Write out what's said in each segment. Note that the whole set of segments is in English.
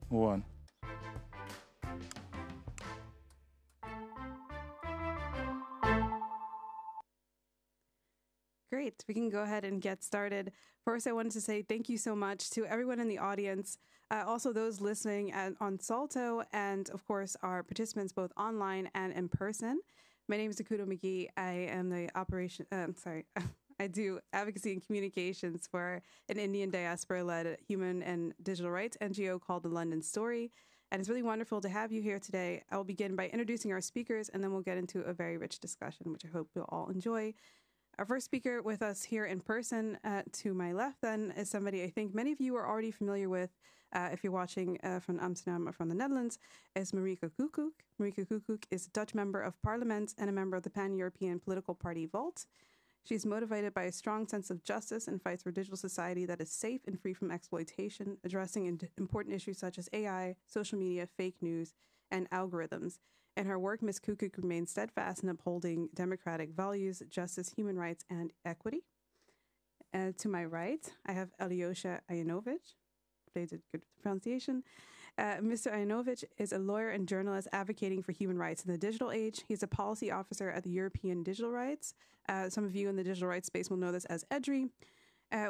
one. Great. We can go ahead and get started. First, I wanted to say thank you so much to everyone in the audience, also those listening on Salto, and of course, our participants both online and in person. My name is Akudo McGee. I am the I do advocacy and communications for an Indian diaspora-led human and digital rights NGO called The London Story. And it's really wonderful to have you here today. I will begin by introducing our speakers, and then we'll get into a very rich discussion, which I hope you'll all enjoy. Our first speaker with us here in person to my left then is somebody I think many of you are already familiar with if you're watching from Amsterdam or from the Netherlands, is Marieke Koekoek. Marieke Koekoek is a Dutch member of parliament and a member of the pan-European political party Volt. She's motivated by a strong sense of justice and fights for a digital society that is safe and free from exploitation, addressing important issues such as AI, social media, fake news, and algorithms. In her work, Ms. Koekoek remains steadfast in upholding democratic values, justice, human rights, and equity. To my right, I have Alyosha Ionovich. They did good pronunciation. Mr. Ionovich is a lawyer and journalist advocating for human rights in the digital age. He's a policy officer at the European Digital Rights. Some of you in the digital rights space will know this as EDRI,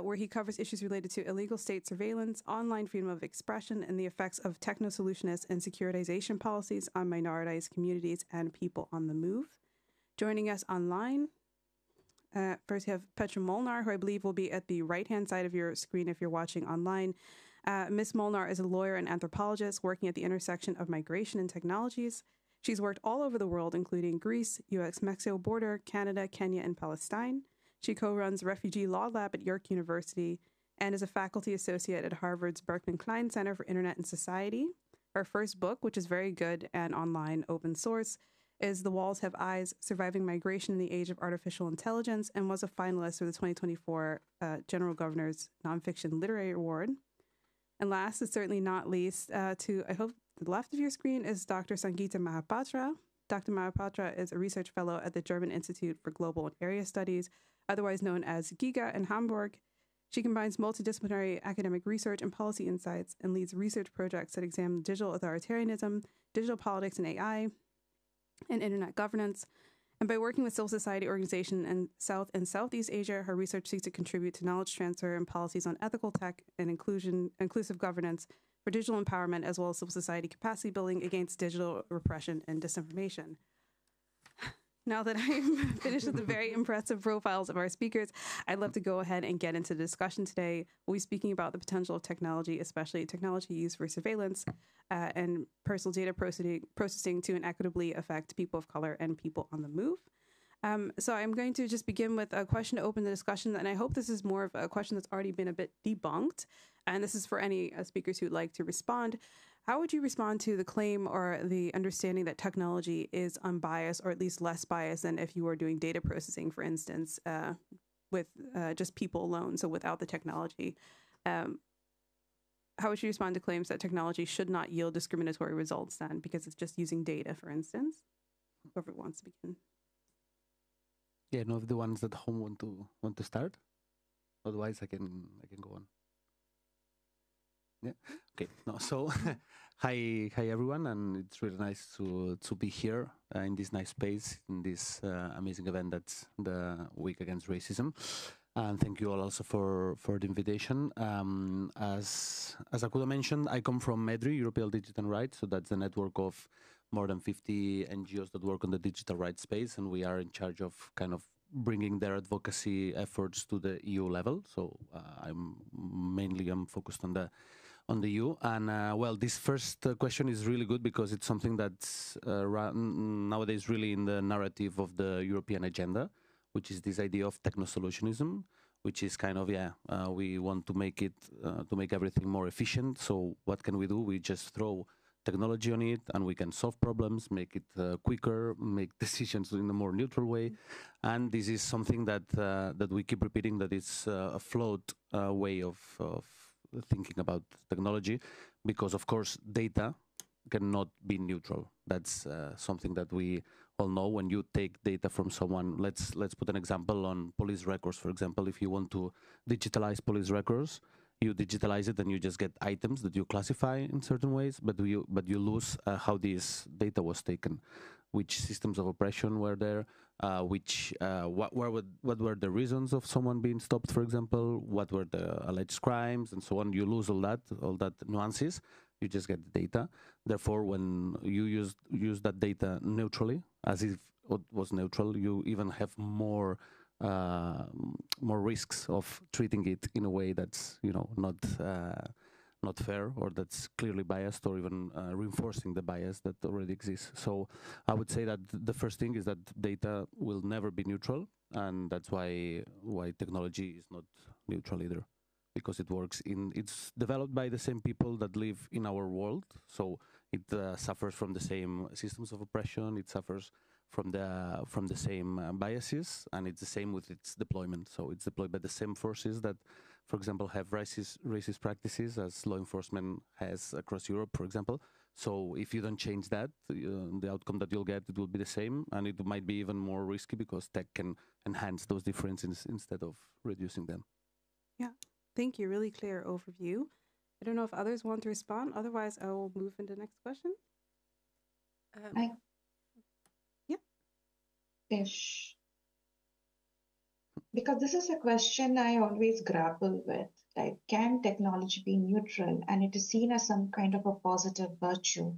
where he covers issues related to illegal state surveillance, online freedom of expression, and the effects of techno-solutionist and securitization policies on minorities, communities, and people on the move. Joining us online, first we have Petra Molnar, who I believe will be at the right-hand side of your screen if you're watching online. Ms. Molnar is a lawyer and anthropologist working at the intersection of migration and technologies. She's worked all over the world, including Greece, US-Mexico border, Canada, Kenya, and Palestine. She co-runs Refugee Law Lab at York University and is a faculty associate at Harvard's Berkman Klein Center for Internet and Society. Her first book, which is very good and online open source, is The Walls Have Eyes, Surviving Migration in the Age of Artificial Intelligence, and was a finalist for the 2024 General Governor's Nonfiction Literary Award. And last, but certainly not least, to, I hope, the left of your screen is Dr. Sangeeta Mahapatra. Dr. Mahapatra is a research fellow at the German Institute for Global and Area Studies, otherwise known as GIGA in Hamburg. She combines multidisciplinary academic research and policy insights and leads research projects that examine digital authoritarianism, digital politics and AI, and internet governance. And by working with civil society organizations in South and Southeast Asia, her research seeks to contribute to knowledge transfer and policies on ethical tech and inclusive governance for digital empowerment, as well as civil society capacity building against digital repression and disinformation. Now that I'm finished with the very impressive profiles of our speakers, I'd love to go ahead and get into the discussion today. We'll be speaking about the potential of technology, especially technology used for surveillance and personal data processing to inequitably affect people of color and people on the move. So I'm going to just begin with a question to open the discussion, and I hope this is more of a question that's already been a bit debunked, and this is for any speakers who'd like to respond. How would you respond to the claim or the understanding that technology is unbiased, or at least less biased than if you were doing data processing, for instance, with just people alone, so without the technology? How would you respond to claims that technology should not yield discriminatory results then, because it's just using data, for instance? Whoever wants to begin. Yeah, no, of the ones at home want to start. Otherwise, I can go on. Yeah. Okay. No. So, hi everyone, and it's really nice to be here in this nice space in this amazing event that's the Week Against Racism. And thank you all also for the invitation. As Akudo mentioned, I come from EDRI, European Digital Rights. So that's a network of more than 50 NGOs that work on the digital rights space, and we are in charge of kind of bringing their advocacy efforts to the EU level. So I'm focused on the EU. And well, this first question is really good because it's something that's nowadays really in the narrative of the European agenda, which is this idea of techno-solutionism, which is kind of, we want to make it, to make everything more efficient. So what can we do? We just throw technology on it and we can solve problems, make it quicker, make decisions in a more neutral way. And this is something that that we keep repeating, that it's a flawed way of thinking about technology, because of course data cannot be neutral. That's something that we all know. When you take data from someone, let's put an example on police records, for example. If you want to digitalize police records, you digitalize it and you just get items that you classify in certain ways, but you lose how this data was taken, which systems of oppression were there, what were the reasons of someone being stopped, for example, what were the alleged crimes, and so on. You lose all that nuances. You just get the data. Therefore, when you use that data neutrally, as if it was neutral, you even have more risks of treating it in a way that's not fair, or that's clearly biased, or even reinforcing the bias that already exists. So I would say that the first thing is that data will never be neutral, and that's why technology is not neutral either, because it's developed by the same people that live in our world. So it suffers from the same systems of oppression. It suffers from the same biases, and it's the same with its deployment. So it's deployed by the same forces that, for example, have racist practices, as law enforcement has across Europe, for example. So if you don't change that, the outcome that you'll get, it will be the same, and it might be even more risky because tech can enhance those differences instead of reducing them. Yeah, thank you. Really clear overview. I don't know if others want to respond. Otherwise, I will move into the next question. Ish. Because this is a question I always grapple with. Like, can technology be neutral? And it is seen as some kind of a positive virtue,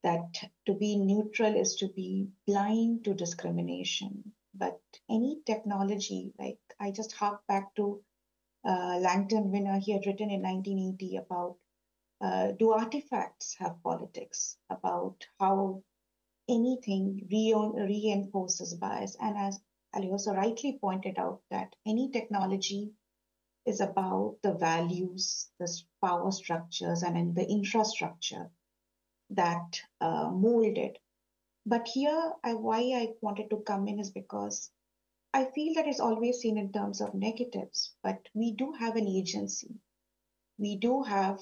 that to be neutral is to be blind to discrimination. But any technology, like I just hark back to Langton Winner, he had written in 1980 about do artifacts have politics, about how anything reinforces bias. And as Ali also rightly pointed out, that any technology is about the values, the power structures, and the infrastructure that mold it. But here, why I wanted to come in is because I feel that it's always seen in terms of negatives, but we do have an agency. We do have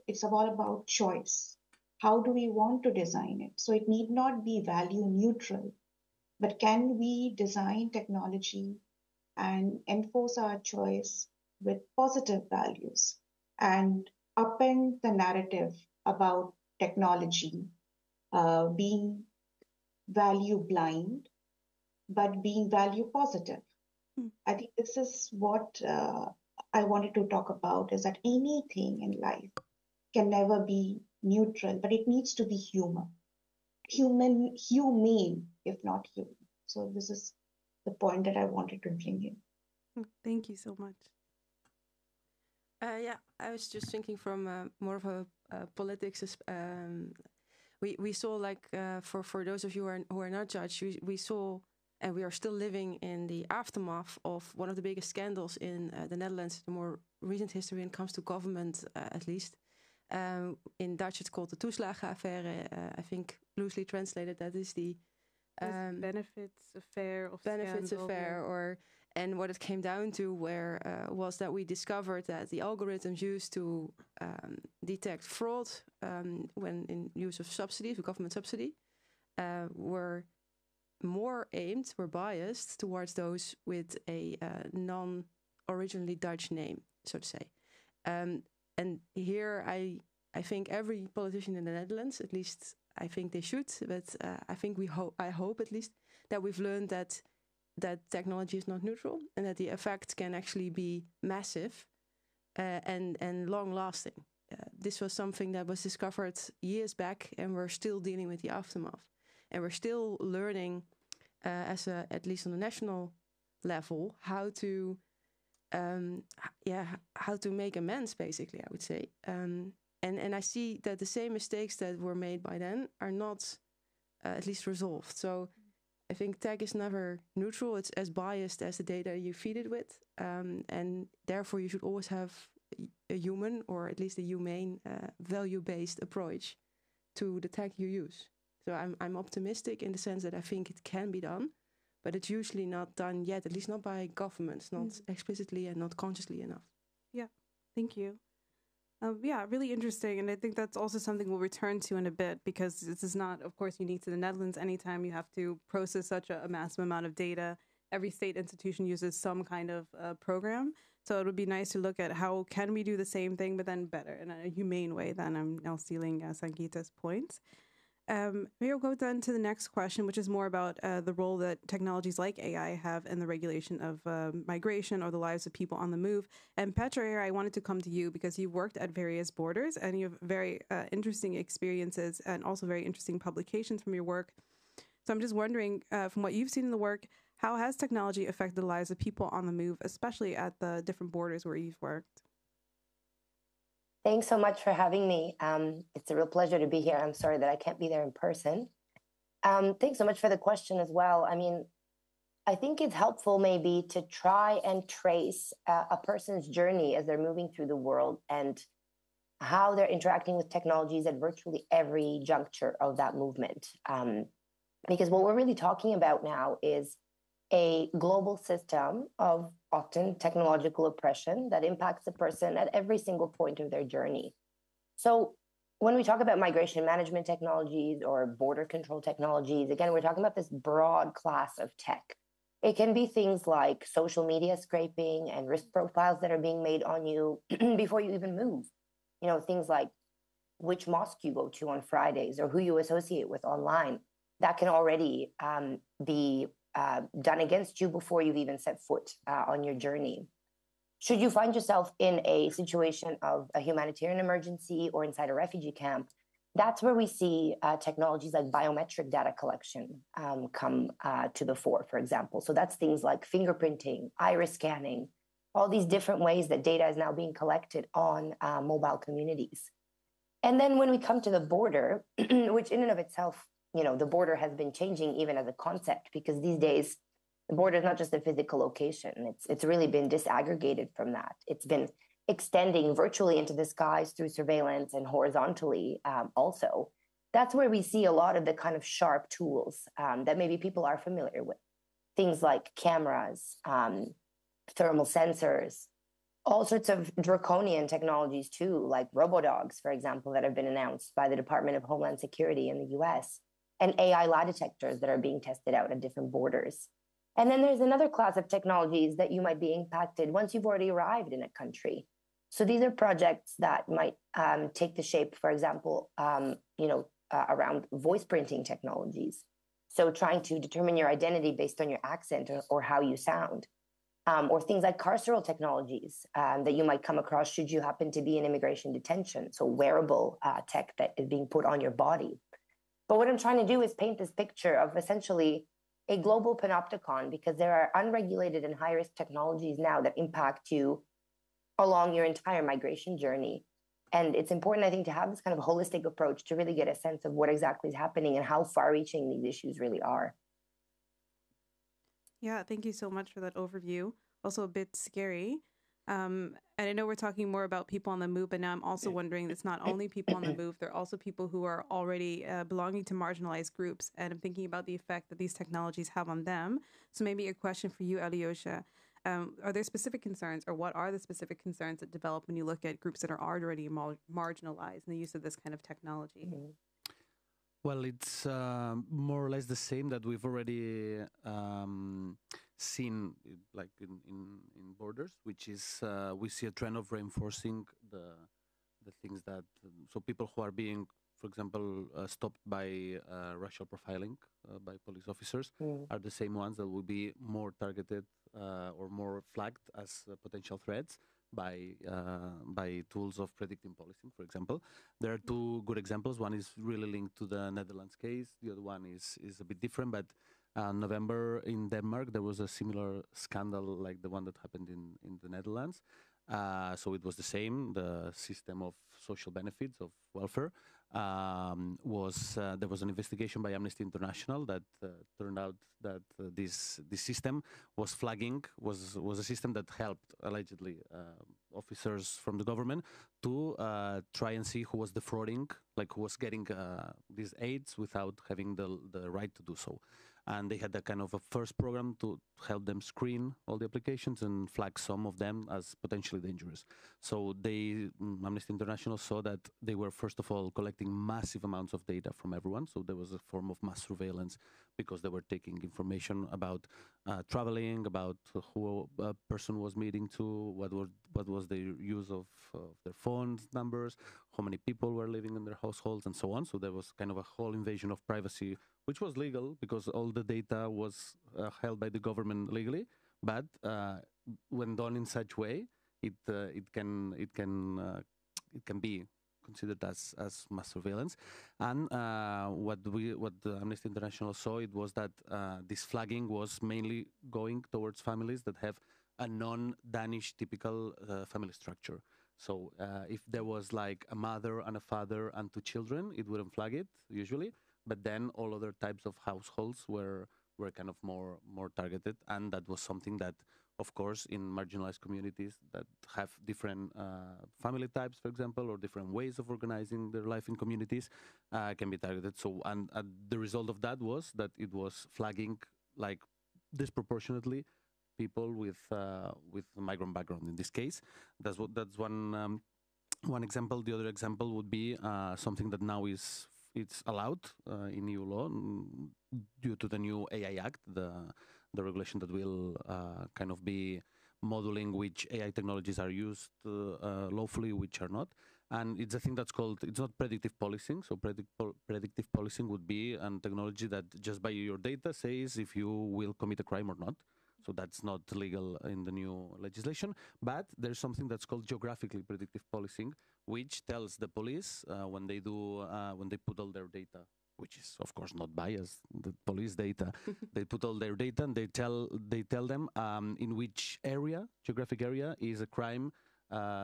it's all about choice. How do we want to design it? So it need not be value neutral, but can we design technology and enforce our choice with positive values and upend the narrative about technology being value blind, but being value positive? I think this is what I wanted to talk about, is that anything in life can never be neutral, but it needs to be humane, if not human. So this is the point that I wanted to bring in. Thank you so much. Yeah, I was just thinking from more of a politics. We saw, like, for those of you who are not judged, we saw, and we are still living in the aftermath of one of the biggest scandals in the Netherlands, the more recent history when it comes to government, at least. In Dutch, it's called the toeslagenaffaire. I think loosely translated, that is the benefits affair of benefits scandal. affair, and what it came down to was that we discovered that the algorithms used to detect fraud when in use of subsidies, government subsidy, were biased towards those with a non-originally Dutch name, so to say. And here I think every politician in the Netherlands, at least I think they should, but I hope at least that we've learned that technology is not neutral, and that the effect can actually be massive and long-lasting. This was something that was discovered years back, and we're still dealing with the aftermath. And we're still learning, at least on the national level, how to make amends, basically, I would say. And I see that the same mistakes that were made by then are not at least resolved. So I think tech is never neutral. It's as biased as the data you feed it with. And therefore you should always have a human, or at least a humane, value-based approach to the tech you use. So I'm optimistic in the sense that I think it can be done, but it's usually not done yet, at least not by governments, not explicitly and not consciously enough. Yeah, thank you. Yeah, really interesting. And I think that's also something we'll return to in a bit, because this is not, of course, unique to the Netherlands. Anytime you have to process such a massive amount of data, every state institution uses some kind of program So it would be nice to look at how can we do the same thing, but then better in a humane way. Then I'm now stealing Sangeeta's points. Maybe we'll go then to the next question, which is more about the role that technologies like AI have in the regulation of migration or the lives of people on the move. And Petra, here I wanted to come to you because you've worked at various borders and you have very interesting experiences and also very interesting publications from your work. So I'm just wondering, from what you've seen in the work, how has technology affected the lives of people on the move, especially at the different borders where you've worked? Thanks so much for having me. It's a real pleasure to be here. I'm sorry that I can't be there in person. Thanks so much for the question as well. I mean, I think it's helpful maybe to try and trace a person's journey as they're moving through the world and how they're interacting with technologies at virtually every juncture of that movement. Because what we're really talking about now is a global system of often technological oppression that impacts the person at every single point of their journey. So when we talk about migration management technologies or border control technologies, again, we're talking about this broad class of tech. It can be things like social media scraping and risk profiles that are being made on you before you even move. You know, things like which mosque you go to on Fridays or who you associate with online. That can already be done against you before you've even set foot on your journey. Should you find yourself in a situation of a humanitarian emergency or inside a refugee camp, that's where we see technologies like biometric data collection come to the fore, for example. So that's things like fingerprinting, iris scanning, all these different ways that data is now being collected on mobile communities. And then when we come to the border, which in and of itself, you know, the border has been changing even as a concept, because these days the border is not just a physical location. It's really been disaggregated from that. It's been extending virtually into the skies through surveillance and horizontally also. That's where we see a lot of the kind of sharp tools that maybe people are familiar with. Things like cameras, thermal sensors, all sorts of draconian technologies too, like robodogs, for example, that have been announced by the Department of Homeland Security in the US, and AI lie detectors that are being tested out at different borders. And then there's another class of technologies that you might be impacted once you've already arrived in a country. So these are projects that might take the shape, for example, around voice printing technologies. So trying to determine your identity based on your accent or how you sound. Or things like carceral technologies that you might come across should you happen to be in immigration detention. So wearable tech that is being put on your body. But what I'm trying to do is paint this picture of essentially a global panopticon, because there are unregulated and high-risk technologies now that impact you along your entire migration journey. And it's important, I think, to have this kind of holistic approach to really get a sense of what exactly is happening and how far-reaching these issues really are. Yeah, thank you so much for that overview. Also a bit scary. And I know we're talking more about people on the move, but now I'm also wondering it's not only people on the move, there are also people who are already belonging to marginalized groups. And I'm thinking about the effect that these technologies have on them. So maybe a question for you, Alyosha. Are there specific concerns, or what are the specific concerns that develop when you look at groups that are already marginalized in the use of this kind of technology? Mm-hmm. Well, it's more or less the same that we've already seen, like in borders, which is we see a trend of reinforcing the things that so people who are being, for example, stopped by racial profiling by police officers are the same ones that will be more targeted or more flagged as potential threats by tools of predicting policing, for example. There are two good examples. One is really linked to the Netherlands case. The other one is a bit different, but November in Denmark, there was a similar scandal like the one that happened in the Netherlands. So it was the same. The system of social benefits, of welfare, there was an investigation by Amnesty International that turned out that this system was flagging, was a system that helped, allegedly, officers from the government to try and see who was defrauding, like who was getting these aids without having the right to do so. and they had a kind of a first program to help them screen all the applications and flag some of them as potentially dangerous. So Amnesty International saw that they were first of all collecting massive amounts of data from everyone. So there was a form of mass surveillance because they were taking information about traveling, about who a person was meeting to, what was their use of their phone numbers, how many people were living in their households, and so on. So there was kind of a whole invasion of privacy, which was legal because all the data was held by the government legally. But when done in such way, it can be considered as mass surveillance. And what the Amnesty International saw, it was that this flagging was mainly going towards families that have a non-Danish typical family structure. So if there was like a mother and a father and 2 children, it wouldn't flag it usually. But then all other types of households were kind of more targeted, and that was something that, of course, in marginalized communities that have different family types, for example, or different ways of organizing their life in communities, can be targeted. So, and the result of that was that it was flagging like disproportionately people with migrant background. In this case, that's one example. The other example would be something that now it's allowed in EU law due to the new AI Act, the regulation that will kind of be modeling which AI technologies are used lawfully, which are not. And it's a thing that's called, it's not predictive policing. So predictive policing would be a technology that just by your data says if you will commit a crime or not. So that's not legal in the new legislation. But there's something that's called geographically predictive policing, which tells the police when they put all their data, which is of course not biased, the police data, they put all their data and they tell them in which geographic area is a crime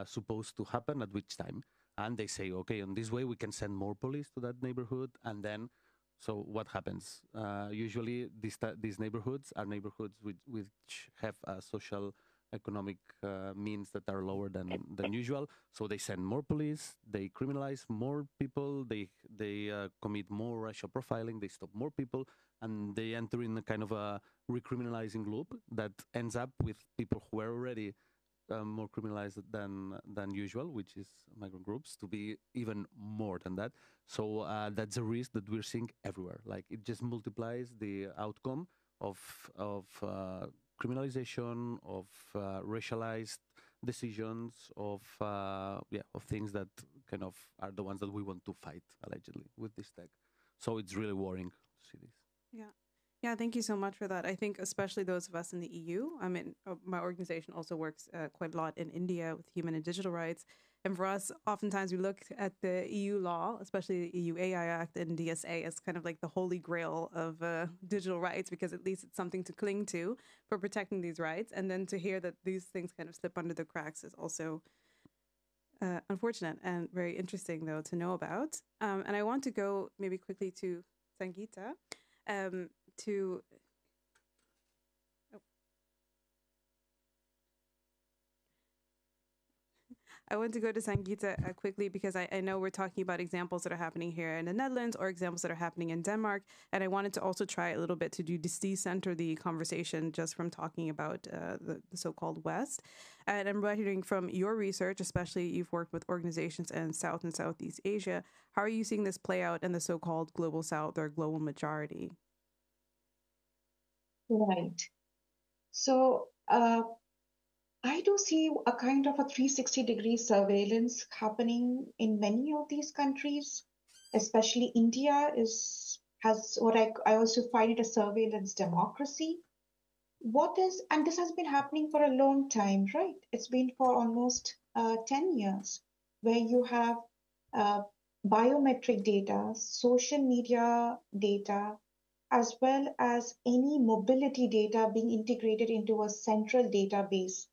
supposed to happen at which time. And they say, okay, in this way we can send more police to that neighborhood. And then, so what happens? Usually these neighborhoods are neighborhoods which have social economic means that are lower than usual. So they send more police, they criminalize more people, they commit more racial profiling, they stop more people, and they enter in a kind of a recriminalizing loop that ends up with people who are already more criminalized than usual, which is migrant groups, to be even more than that. So that's a risk that we're seeing everywhere. Like it just multiplies the outcome of criminalization, of racialized decisions, of things that kind of are the ones that we want to fight allegedly with this tech. So it's really worrying to see this. Yeah, thank you so much for that. I think especially those of us in the EU, I mean, my organization also works quite a lot in India with human and digital rights. And for us, oftentimes we look at the EU law, especially the EU AI Act and DSA, as kind of like the holy grail of digital rights, because at least it's something to cling to for protecting these rights. And then to hear that these things kind of slip under the cracks is also unfortunate and very interesting, though, to know about. And I want to go maybe quickly to Sangeeta. I want to go to Sangeeta quickly because I know we're talking about examples that are happening here in the Netherlands or examples that are happening in Denmark. And I wanted to also try a little bit to decenter the conversation just from talking about the so-called West. And I'm wondering from your research, especially you've worked with organizations in South and Southeast Asia, how are you seeing this play out in the so-called global South or global majority? Right. So I do see a kind of a 360-degree surveillance happening in many of these countries, especially India has what I also find it a surveillance democracy. And this has been happening for a long time, right? It's been for almost 10 years, where you have biometric data, social media data, as well as any mobility data being integrated into a central database.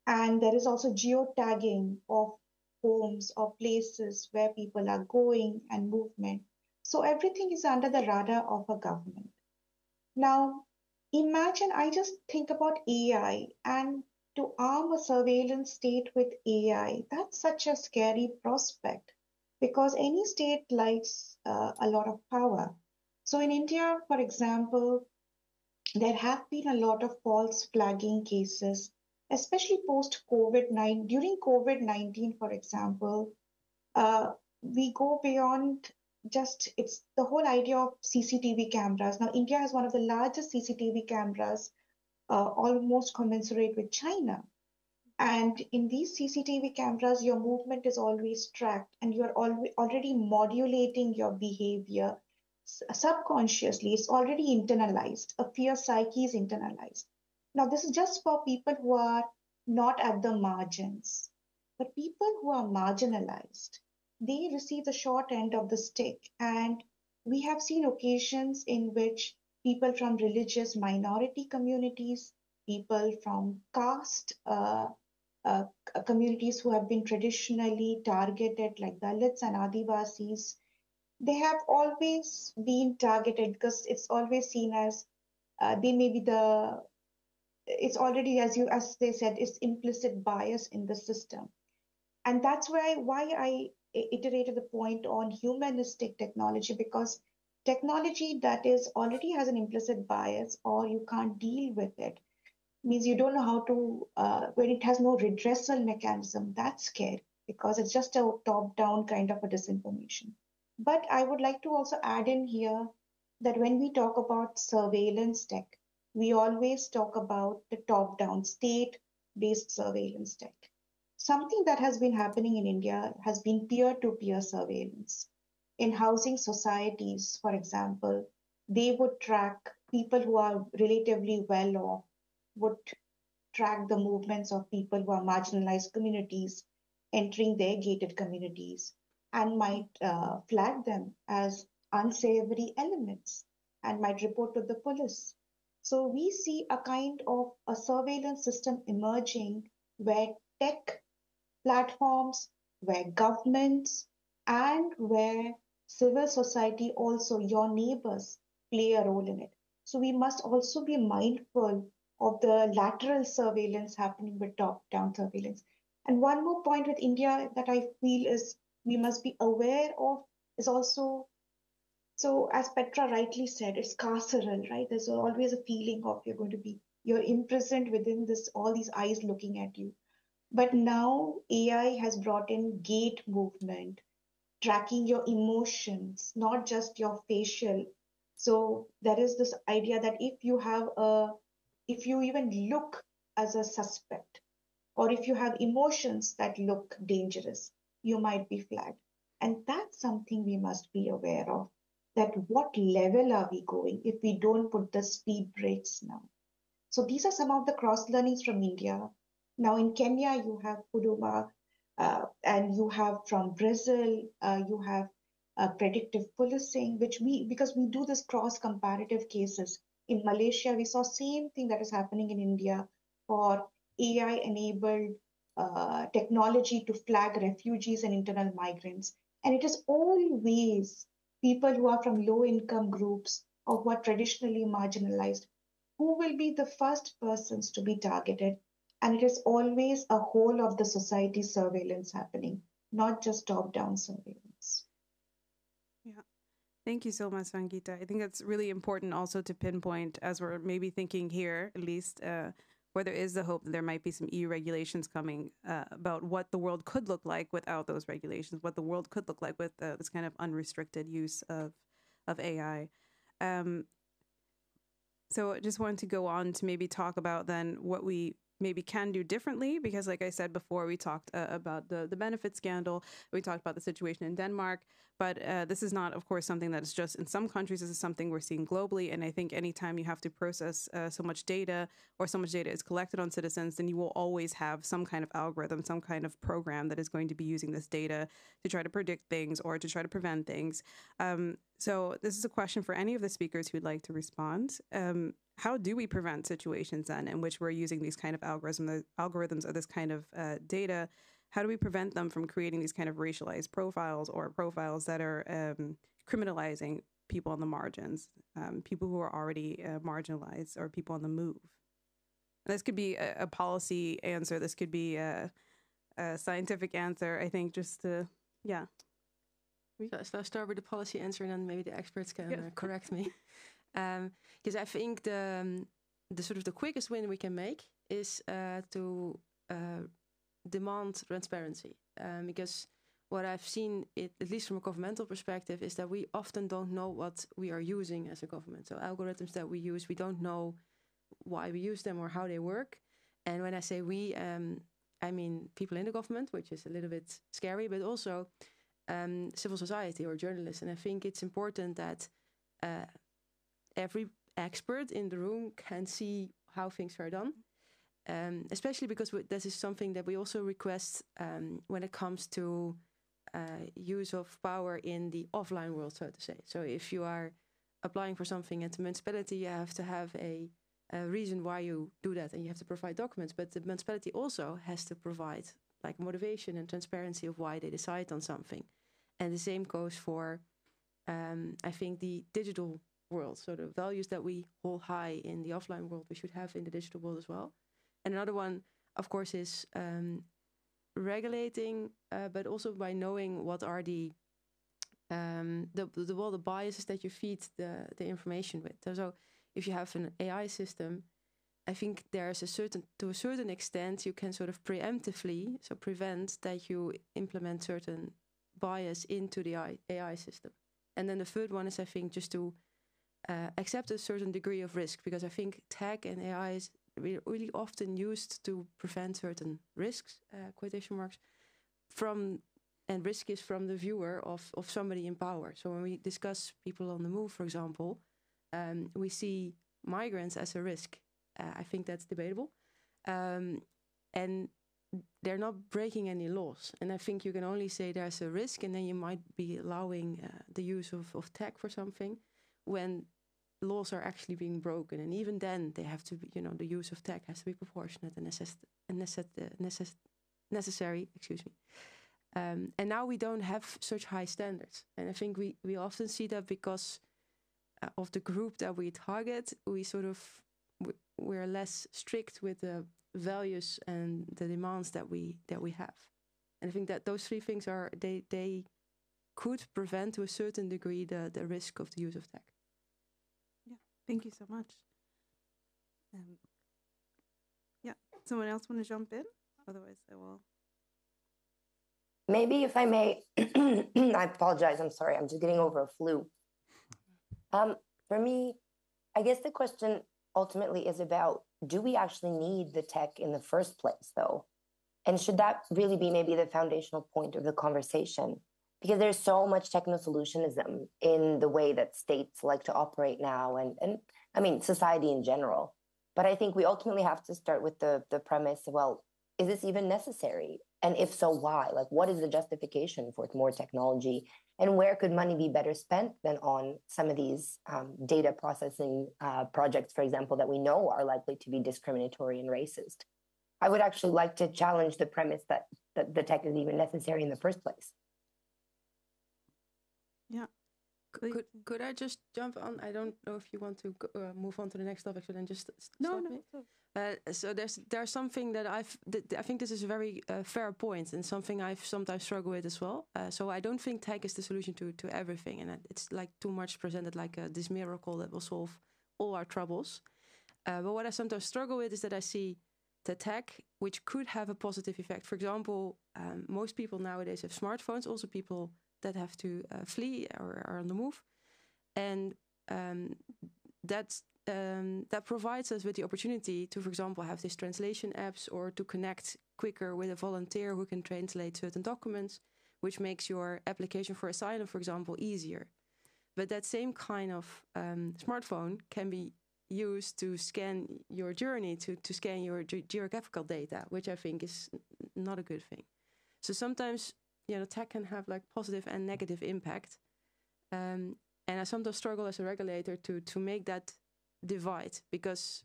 And there is also geotagging of homes or places where people are going and movement. So everything is under the radar of a government. Now, imagine, I just think about AI, and to arm a surveillance state with AI, that's such a scary prospect because any state likes a lot of power. So in India, for example, there have been a lot of false flagging cases, especially post COVID-19. During COVID-19, for example, we go beyond just it's the whole idea of CCTV cameras. Now, India has one of the largest CCTV cameras, almost commensurate with China. And in these CCTV cameras, your movement is always tracked and you're already modulating your behavior subconsciously. It's already internalized. A fear psyche is internalized. Now, this is just for people who are not at the margins. But people who are marginalized, they receive the short end of the stick. And we have seen occasions in which people from religious minority communities, people from caste uh, communities who have been traditionally targeted, like Dalits and Adivasis, they have always been targeted because it's always seen as they may be it's already, as they said, it's implicit bias in the system. And that's why I iterated the point on humanistic technology, because technology that is already has an implicit bias or you can't deal with it means you don't know how to, when it has no redressal mechanism, that's scary because it's just a top down kind of a disinformation. But I would like to also add in here that when we talk about surveillance tech, we always talk about the top down state based surveillance tech. Something that has been happening in India has been peer to peer surveillance. In housing societies, for example, they would track people who are relatively well off, would track the movements of people who are marginalized communities entering their gated communities and might flag them as unsavory elements and might report to the police. So we see a kind of a surveillance system emerging where tech platforms, where governments, and where civil society, also your neighbors, play a role in it. So we must also be mindful of the lateral surveillance happening with top down surveillance. And one more point with India that I feel is we must be aware of is also, so as Petra rightly said, it's carceral, right? There's always a feeling of you're imprisoned within this, all these eyes looking at you. But now AI has brought in gait movement, tracking your emotions, not just your facial. So there is this idea that if you even look as a suspect, or if you have emotions that look dangerous, you might be flagged. And that's something we must be aware of, that what level are we going if we don't put the speed brakes now? So these are some of the cross learnings from India. Now in Kenya, you have Huduma, and you have from Brazil, you have predictive policing, because we do this cross comparative cases. In Malaysia, we saw same thing that is happening in India for AI enabled technology to flag refugees and internal migrants. And it is always people who are from low income groups or who are traditionally marginalized who will be the first persons to be targeted. And it is always a whole of the society surveillance happening, not just top down surveillance. Yeah. Thank you so much, Sangeeta. I think it's really important also to pinpoint, as we're maybe thinking here, at least, where there is the hope that there might be some EU regulations coming about what the world could look like without those regulations, what the world could look like with this kind of unrestricted use of AI. So I just wanted to go on to maybe talk about then what we maybe can do differently, because like I said before, we talked about the benefit scandal, we talked about the situation in Denmark, but this is not, of course, something that is just in some countries. This is something we're seeing globally, and I think anytime you have to process so much data, or so much data is collected on citizens, then you will always have some kind of algorithm, some kind of program that is going to be using this data to try to predict things or to try to prevent things. So this is a question for any of the speakers who'd like to respond. How do we prevent situations then in which we're using these kind of algorithms or this kind of data? How do we prevent them from creating these kind of racialized profiles, or profiles that are criminalizing people on the margins, people who are already marginalized, or people on the move? And this could be a policy answer. This could be a scientific answer. I think just to, yeah. So I'll start with the policy answer, and then maybe the experts can correct me. Because I think the sort of the quickest win we can make is to demand transparency. Because what I've seen, at least from a governmental perspective, is that we often don't know what we are using as a government. So algorithms that we use, we don't know why we use them or how they work. And when I say we, I mean people in the government, which is a little bit scary, but also civil society or journalists. And I think it's important that every expert in the room can see how things are done. Especially because this is something that we also request when it comes to use of power in the offline world, so to say. So if you are applying for something at the municipality, you have to have a reason why you do that, and you have to provide documents. But the municipality also has to provide like motivation and transparency of why they decide on something. And the same goes for, I think, the digital world. So the values that we hold high in the offline world, we should have in the digital world as well. And another one, of course, is regulating, but also by knowing what are the biases that you feed the information with. So if you have an AI system, I think there's to a certain extent, you can sort of preemptively, so prevent that you implement certain bias into the AI system. And then the third one is, I think, just to accept a certain degree of risk, because I think tech and AI is really often used to prevent certain risks, quotation marks, and risk is from the viewer of somebody in power. So when we discuss people on the move, for example, we see migrants as a risk. I think that's debatable. And they're not breaking any laws. And I think you can only say there's a risk, and then you might be allowing the use of tech for something when laws are actually being broken. And even then, they have to be, the use of tech has to be proportionate and necessary, excuse me. And now we don't have such high standards. And I think we often see that because of the group that we target, we're less strict with the values and the demands that we have. And I think that those three things they could prevent to a certain degree the risk of the use of tech. Yeah, thank you so much. Yeah, someone else want to jump in? Otherwise, I will. Maybe if I may, I apologize. I'm sorry. I'm just getting over a flu. For me, I guess the question ultimately is about, do we actually need the tech in the first place, though? And should that really be maybe the foundational point of the conversation? Because there's so much techno-solutionism in the way that states like to operate now, and I mean, society in general. But I think we ultimately have to start with the premise, well, is this even necessary? And if so, why? Like, what is the justification for more technology? And where could money be better spent than on some of these data processing projects, for example, that we know are likely to be discriminatory and racist? I would actually like to challenge the premise that the tech is even necessary in the first place. Yeah. Could I just jump on? I don't know if you want to move on to the next topic, so then just stop me. So there's something that I think this is a very fair point, and something I've sometimes struggled with as well. So I don't think tech is the solution to everything, and it's like too much presented like this miracle that will solve all our troubles. But what I sometimes struggle with is that I see the tech which could have a positive effect. For example, most people nowadays have smartphones, also people that have to flee or are on the move. And that provides us with the opportunity to, for example, have these translation apps or to connect quicker with a volunteer who can translate certain documents, which makes your application for asylum, for example, easier. But that same kind of smartphone can be used to scan your journey, to scan your geographical data, which I think is not a good thing. So sometimes, tech can have like positive and negative impact. And I sometimes struggle as a regulator to make that divide, because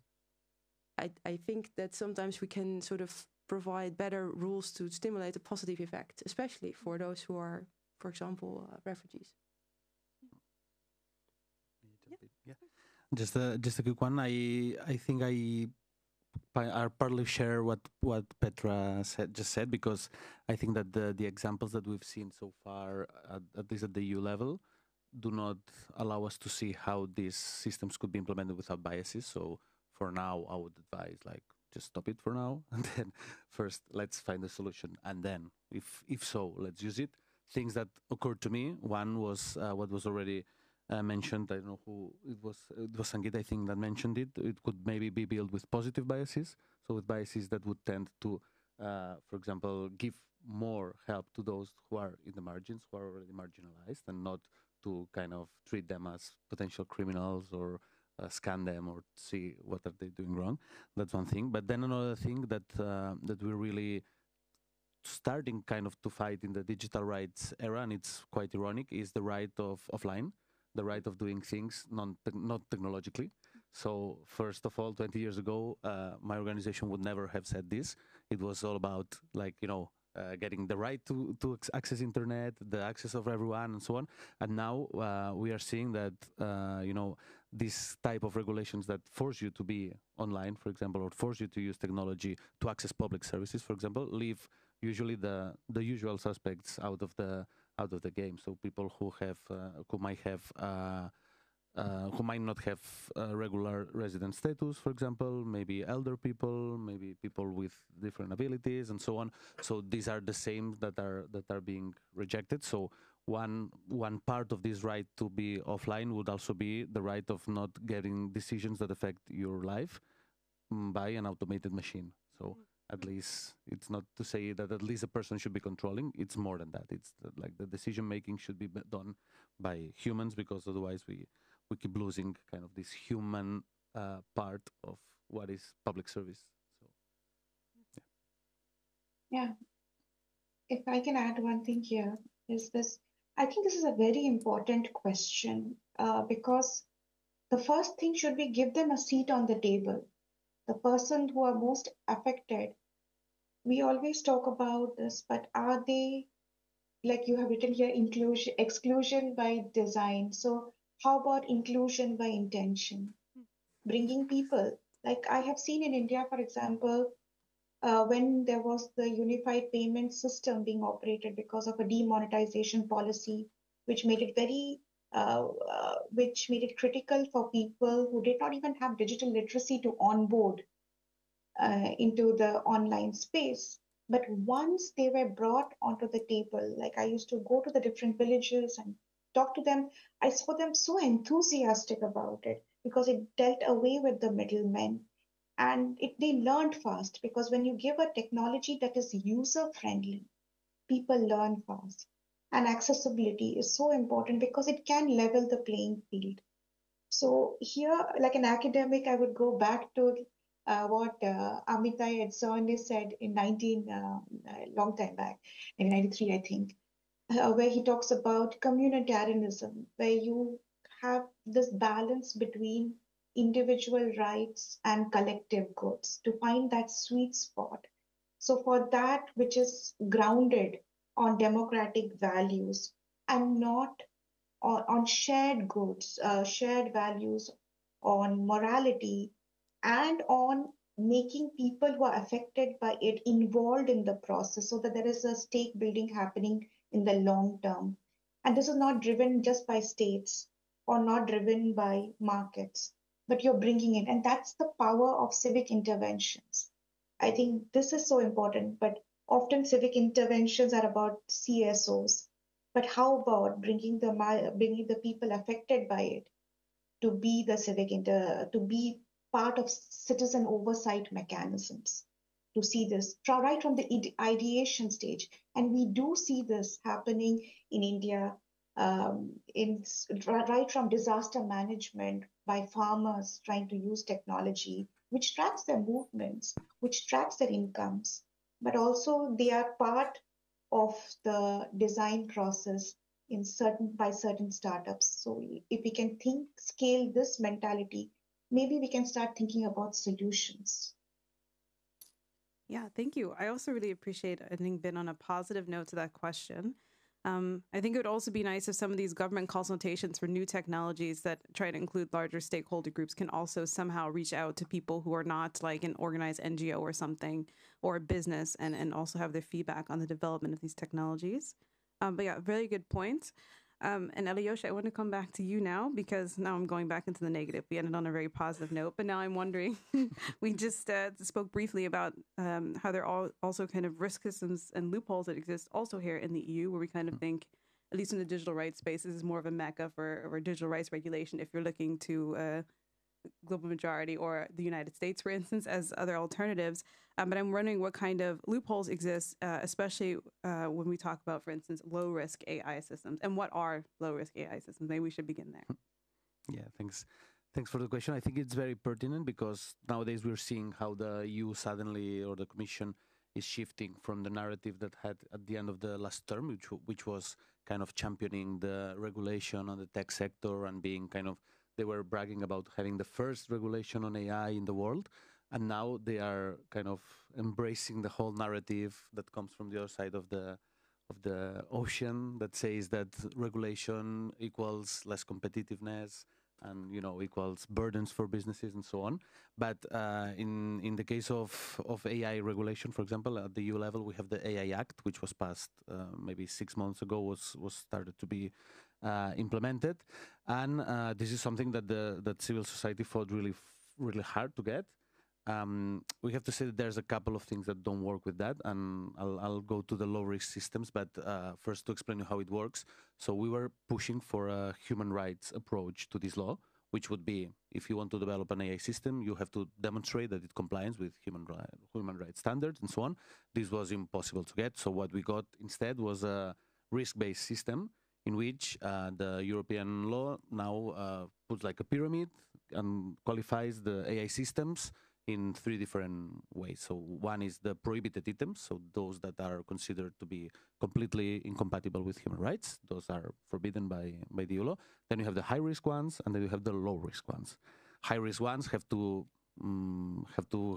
I think that sometimes we can sort of provide better rules to stimulate a positive effect, especially for those who are, for example, refugees. Yeah. Just a quick one. I think I partly share what Petra just said, because I think that the examples that we've seen so far, at least at the EU level, do not allow us to see how these systems could be implemented without biases. So for now, I would advise like just stop it for now, and then first let's find a solution, and then if so, let's use it. Things that occurred to me. One was what was already mentioned. I don't know who it was. It was Sangeeta, I think, that mentioned it. It could maybe be built with positive biases. So with biases that would tend to, for example, give more help to those who are in the margins, who are already marginalized, and not to kind of treat them as potential criminals or scan them or see what are they doing wrong. That's one thing. But then another thing that that we're really starting kind of to fight in the digital rights era, and it's quite ironic, is the right of offline, the right of doing things not technologically. So first of all, 20 years ago, my organization would never have said this. It was all about like, getting the right to access internet, the access of everyone, and so on. And now we are seeing that, this type of regulations that force you to be online, for example, or force you to use technology to access public services, for example, leave usually the usual suspects out of the game. So people who might not have regular resident status, for example, maybe elder people, maybe people with different abilities, and so on. So these are the same that are being rejected. So one part of this right to be offline would also be the right of not getting decisions that affect your life by an automated machine. So at least it's not to say that at least a person should be controlling. It's more than that. It's like the decision making should be done by humans, because otherwise we keep losing kind of this human part of what is public service. So Yeah. If I can add one thing here, is this. I think this is a very important question because the first thing should be give them a seat on the table. The person who are most affected. We always talk about this, but are they, like you have written here, inclusion, exclusion by design? So how about inclusion by intention? Bringing people, like I have seen in India, for example, when there was the unified payment system being operated because of a demonetization policy, which made it which made it critical for people who did not even have digital literacy to onboard into the online space. But once they were brought onto the table, like I used to go to the different villages and talk to them, I saw them so enthusiastic about it because it dealt away with the middlemen, and they learned fast, because when you give a technology that is user friendly, people learn fast. And accessibility is so important because it can level the playing field. So here, like an academic, I would go back to what Amitai Edzorne said in long time back, in 93, I think, where he talks about communitarianism, where you have this balance between individual rights and collective goods to find that sweet spot. So for that which is grounded on democratic values and not on shared goods, shared values, on morality, and on making people who are affected by it involved in the process so that there is a stake building happening in the long term. And this is not driven just by states or not driven by markets, but you're bringing in. And that's the power of civic interventions. I think this is so important, but often civic interventions are about CSOs. But how about bringing the people affected by it to be to be part of citizen oversight mechanisms, to see this right from the ideation stage. And we do see this happening in India, right from disaster management by farmers trying to use technology, which tracks their movements, which tracks their incomes, but also they are part of the design process by certain startups. So if we can scale this mentality, maybe we can start thinking about solutions. Yeah, thank you. I also really appreciate ending been on a positive note to that question. I think it would also be nice if some of these government consultations for new technologies that try to include larger stakeholder groups can also somehow reach out to people who are not like an organized NGO or something, or a business, and also have their feedback on the development of these technologies. But yeah, very good point. And Alyosha, I want to come back to you now because now I'm going back into the negative. We ended on a very positive note, but now I'm wondering, we just spoke briefly about how there are also kind of risk systems and loopholes that exist also here in the EU, where we kind of think, at least in the digital rights space, this is more of a mecca for digital rights regulation if you're looking to global majority or the United States, for instance, as other alternatives. But I'm wondering what kind of loopholes exist, especially when we talk about, for instance, low-risk AI systems. And what are low-risk AI systems? Maybe we should begin there. Yeah, thanks. Thanks for the question. I think it's very pertinent because nowadays we're seeing how the EU suddenly, or the Commission, is shifting from the narrative that had at the end of the last term, which was kind of championing the regulation on the tech sector and being kind of, they were bragging about having the first regulation on AI in the world. And now they are kind of embracing the whole narrative that comes from the other side of the ocean that says that regulation equals less competitiveness and equals burdens for businesses and so on. But in the case of AI regulation, for example, at the EU level, we have the AI Act, which was passed maybe 6 months ago, was started to be implemented, and this is something that civil society fought really hard to get. We have to say that there's a couple of things that don't work with that, and I'll go to the low-risk systems, but first to explain how it works. So we were pushing for a human rights approach to this law, which would be, if you want to develop an AI system, you have to demonstrate that it complies with human rights standards and so on. This was impossible to get, so what we got instead was a risk-based system in which the European law now puts like a pyramid and qualifies the AI systems in 3 different ways. So one is the prohibited items, so those that are considered to be completely incompatible with human rights. Those are forbidden by the EU law. Then you have the high-risk ones, and then you have the low-risk ones. High-risk ones have to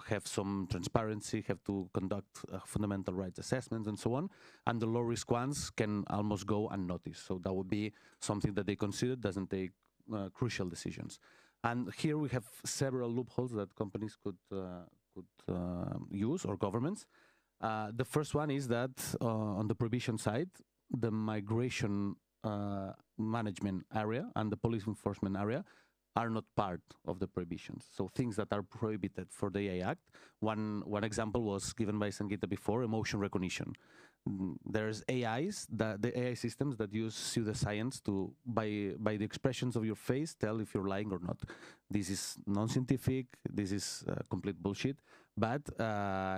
have some transparency, have to conduct fundamental rights assessments and so on. And the low-risk ones can almost go unnoticed. So that would be something that they consider doesn't take crucial decisions. And here we have several loopholes that companies could use, or governments. The first one is that on the prohibition side, the migration management area and the police enforcement area are not part of the prohibitions. So things that are prohibited for the AI Act. One example was given by Sangeeta before, emotion recognition. There's AIs, the AI systems that use pseudoscience to, by the expressions of your face, tell if you're lying or not. This is non-scientific, this is complete bullshit, but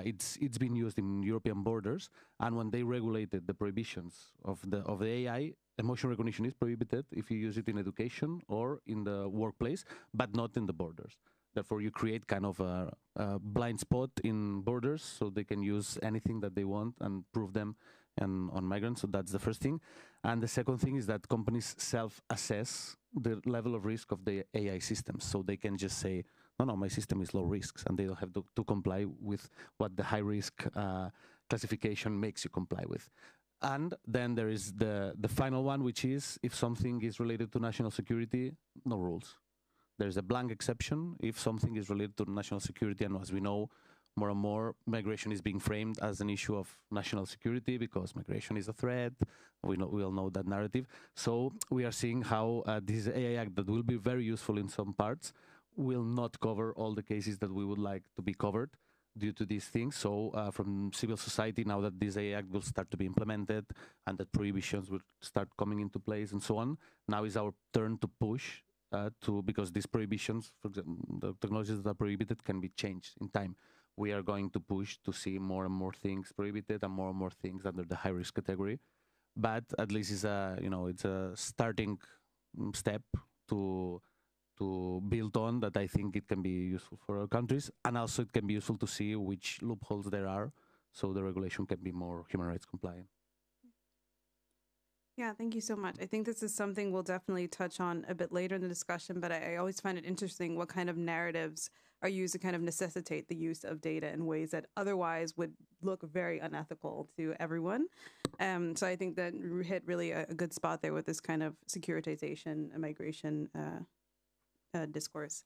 it's been used in European borders, and when they regulated the prohibitions of the AI, emotion recognition is prohibited if you use it in education or in the workplace, but not in the borders. Therefore, you create kind of a blind spot in borders, so they can use anything that they want and prove them on migrants. So that's the first thing. And the second thing is that companies self-assess the level of risk of the AI systems. So they can just say, no, my system is low risks, and they don't have to comply with what the high-risk classification makes you comply with. And then there is the final one, which is if something is related to national security, no rules. There's a blank exception if something is related to national security, and as we know, more and more migration is being framed as an issue of national security because migration is a threat. We all know that narrative. So we are seeing how this AI Act that will be very useful in some parts will not cover all the cases that we would like to be covered due to these things. So from civil society, now that this AI Act will start to be implemented and that prohibitions will start coming into place and so on, now is our turn to push because these prohibitions, for example, the technologies that are prohibited can be changed in time. We are going to push to see more and more things prohibited and more things under the high risk category. But at least it's a starting step to build on that. I think it can be useful for our countries, and also it can be useful to see which loopholes there are, so the regulation can be more human rights compliant. Yeah, thank you so much. I think this is something we'll definitely touch on a bit later in the discussion, but I always find it interesting what kind of narratives are used to kind of necessitate the use of data in ways that otherwise would look very unethical to everyone. So I think that hit really a good spot there with this kind of securitization and migration discourse.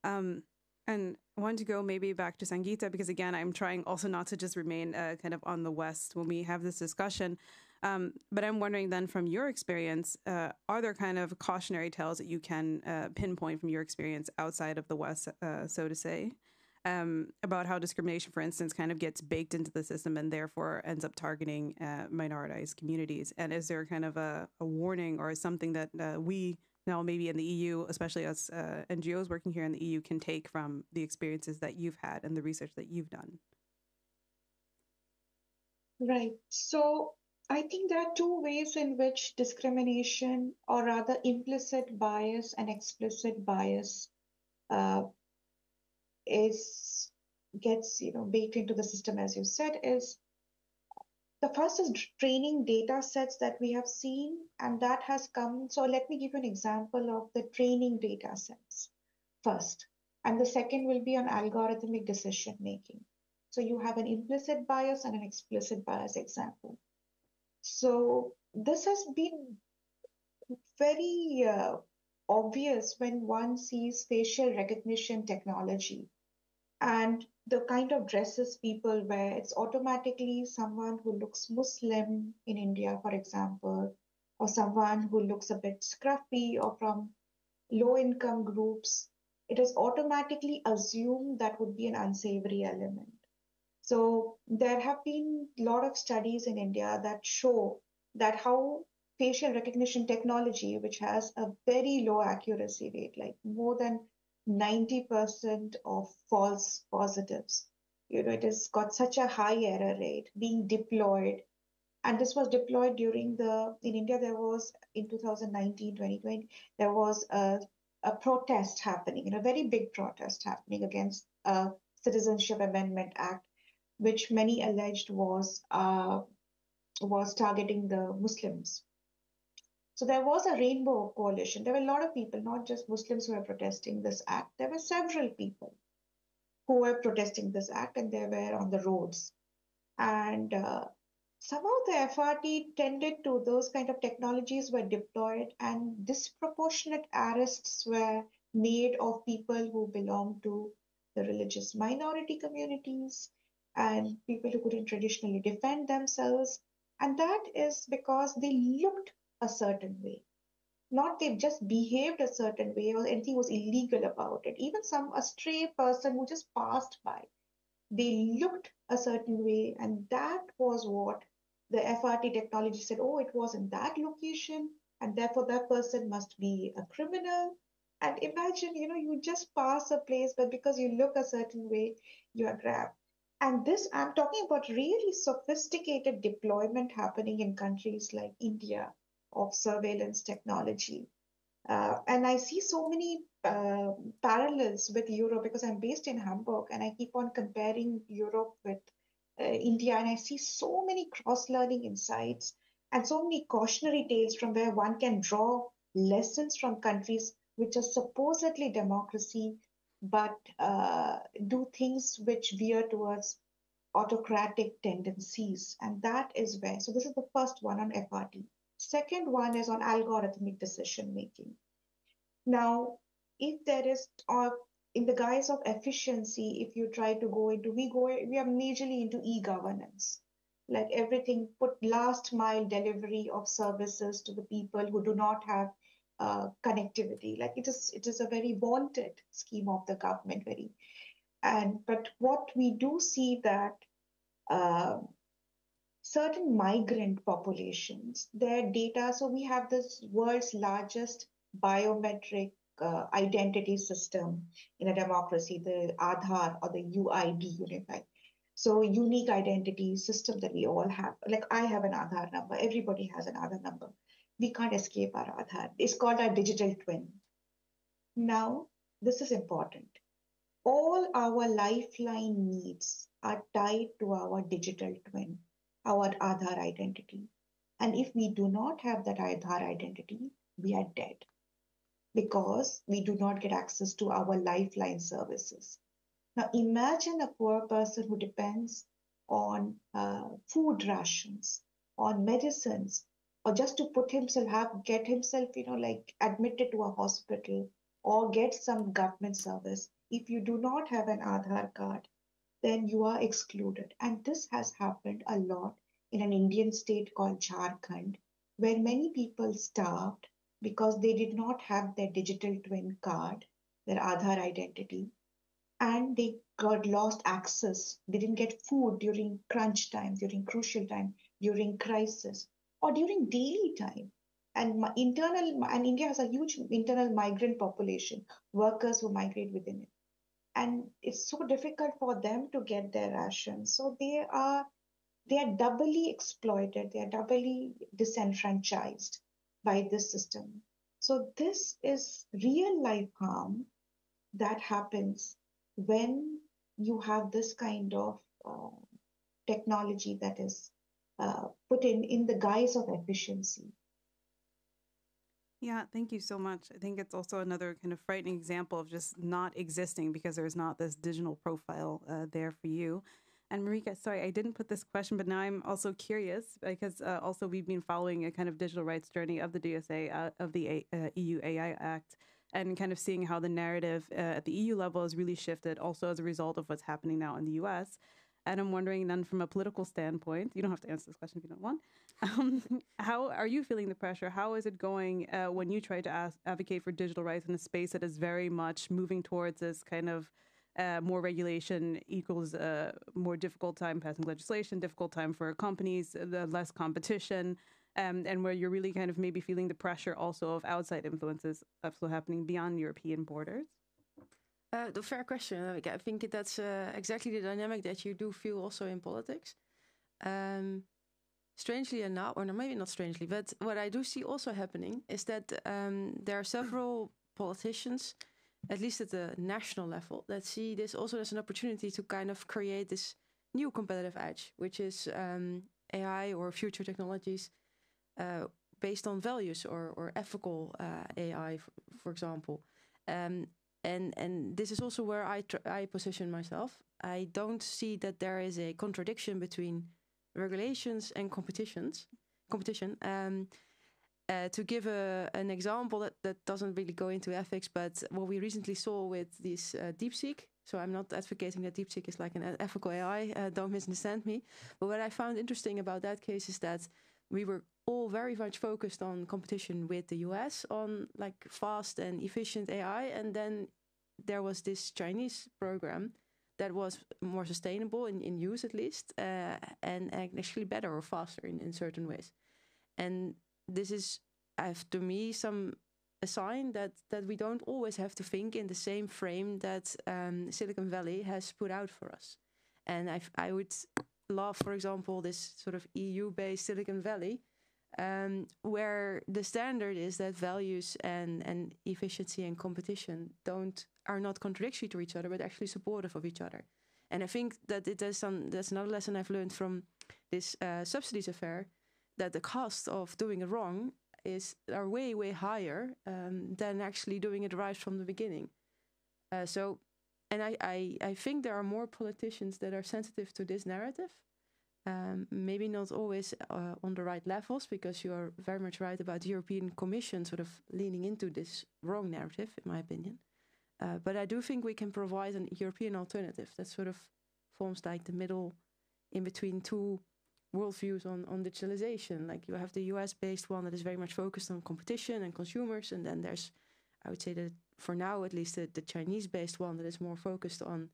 And I wanted to go maybe back to Sangeeta, because again, I'm trying also not to just remain kind of on the West when we have this discussion. But I'm wondering then, from your experience, are there kind of cautionary tales that you can pinpoint from your experience outside of the West, so to say, about how discrimination, for instance, kind of gets baked into the system and therefore ends up targeting minoritized communities? And is there kind of a warning or something that we now maybe in the EU, especially as NGOs working here in the EU, can take from the experiences that you've had and the research that you've done? Right. So I think there are two ways in which discrimination, or rather implicit bias and explicit bias, gets baked into the system, as you said. Is the first is training data sets that we have seen, and that has come. So let me give you an example of the training data sets first, and the second will be on algorithmic decision making. So you have an implicit bias and an explicit bias example. So this has been very obvious when one sees facial recognition technology and the kind of dresses people wear. It's automatically someone who looks Muslim in India, for example, or someone who looks a bit scruffy or from low income groups. It is automatically assumed that would be an unsavory element. So there have been a lot of studies in India that show that how facial recognition technology, which has a very low accuracy rate, like more than 90% of false positives, it has got such a high error rate being deployed. And this was deployed during in India, there was in 2019, 2020, there was a protest happening, a very big protest happening against a Citizenship Amendment Act, which many alleged was targeting the Muslims. So there was a rainbow coalition. There were a lot of people, not just Muslims, who were protesting this act. There were several people who were protesting this act, and they were on the roads. And somehow the FRT tended to those kind of technologies were deployed, and disproportionate arrests were made of people who belong to the religious minority communities and people who couldn't traditionally defend themselves. And that is because they looked a certain way. Not they just behaved a certain way or anything was illegal about it. Even a stray person who just passed by, they looked a certain way, and that was what the FRT technology said, oh, it was in that location, and therefore that person must be a criminal. And imagine, you just pass a place, but because you look a certain way, you are grabbed. And this, I'm talking about really sophisticated deployment happening in countries like India of surveillance technology. And I see so many parallels with Europe because I'm based in Hamburg, and I keep on comparing Europe with India, and I see so many cross-learning insights and so many cautionary tales from where one can draw lessons from countries which are supposedly democracy, but do things which veer towards autocratic tendencies. And that is where, so this is the first one on FRT. Second one is on algorithmic decision making. Now, if there is, or in the guise of efficiency, if you try to go into, we are majorly into e-governance, like everything, put last mile delivery of services to the people who do not have connectivity. Like it is a very vaunted scheme of the government, but what we do see that certain migrant populations, their data, so we have this world's largest biometric identity system in a democracy, the Aadhaar or the UID, unified. So unique identity system that we all have. Like I have an Aadhaar number, everybody has an Aadhaar number. We can't escape our Aadhaar. It's called our digital twin. Now, this is important. All our lifeline needs are tied to our digital twin, our Aadhaar identity. And if we do not have that Aadhaar identity, we are dead because we do not get access to our lifeline services. Now, imagine a poor person who depends on food rations, on medicines, or just to get himself, like admitted to a hospital or get some government service. If you do not have an Aadhaar card, then you are excluded. And this has happened a lot in an Indian state called Jharkhand, where many people starved because they did not have their digital twin card, their Aadhaar identity, and they got lost access. They didn't get food during crunch time, during crucial time, during crisis, or during daily time. And India has a huge internal migrant population, workers who migrate within it, and it's so difficult for them to get their rations. So they are doubly exploited. They are doubly disenfranchised by this system. So this is real life harm that happens when you have this kind of technology that is put in the guise of efficiency. Yeah, thank you so much. I think it's also another kind of frightening example of just not existing because there's not this digital profile there for you. And Marika, sorry, I didn't put this question, but now I'm also curious because also we've been following a kind of digital rights journey of the DSA, of the EU AI Act, and kind of seeing how the narrative at the EU level has really shifted also as a result of what's happening now in the US. And I'm wondering then from a political standpoint, you don't have to answer this question if you don't want. How are you feeling the pressure? How is it going when you try to advocate for digital rights in a space that is very much moving towards this kind of more regulation equals more difficult time passing legislation, difficult time for companies, less competition, and where you're really kind of maybe feeling the pressure also of outside influences also happening beyond European borders? The fair question. I think that's exactly the dynamic that you do feel also in politics. Strangely enough, or no, maybe not strangely, but what I do see also happening is that there are several politicians, at least at the national level, that see this also as an opportunity to kind of create this new competitive edge, which is AI or future technologies based on values or ethical AI, for example. And this is also where I position myself. I don't see that there is a contradiction between regulations and competition. To give an example that doesn't really go into ethics, but what we recently saw with this DeepSeek. So I'm not advocating that DeepSeek is like an ethical AI, don't misunderstand me. But what I found interesting about that case is that we were all very much focused on competition with the US on like fast and efficient AI. And then there was this Chinese program that was more sustainable in use at least, and actually better or faster in certain ways. And this is, to me, a sign that we don't always have to think in the same frame that Silicon Valley has put out for us. And I would love, for example, this sort of EU-based Silicon Valley, where the standard is that values and efficiency and competition are not contradictory to each other, but actually supportive of each other. And I think that that's another lesson I've learned from this subsidies affair, that the cost of doing it wrong are way, way higher than actually doing it right from the beginning. And I think there are more politicians that are sensitive to this narrative. Maybe not always on the right levels, because you are very much right about the European Commission sort of leaning into this wrong narrative, in my opinion. But I do think we can provide an European alternative that sort of forms like the middle in between two worldviews on digitalization. Like you have the US-based one that is very much focused on competition and consumers, and then there's, I would say that for now at least, the Chinese-based one that is more focused on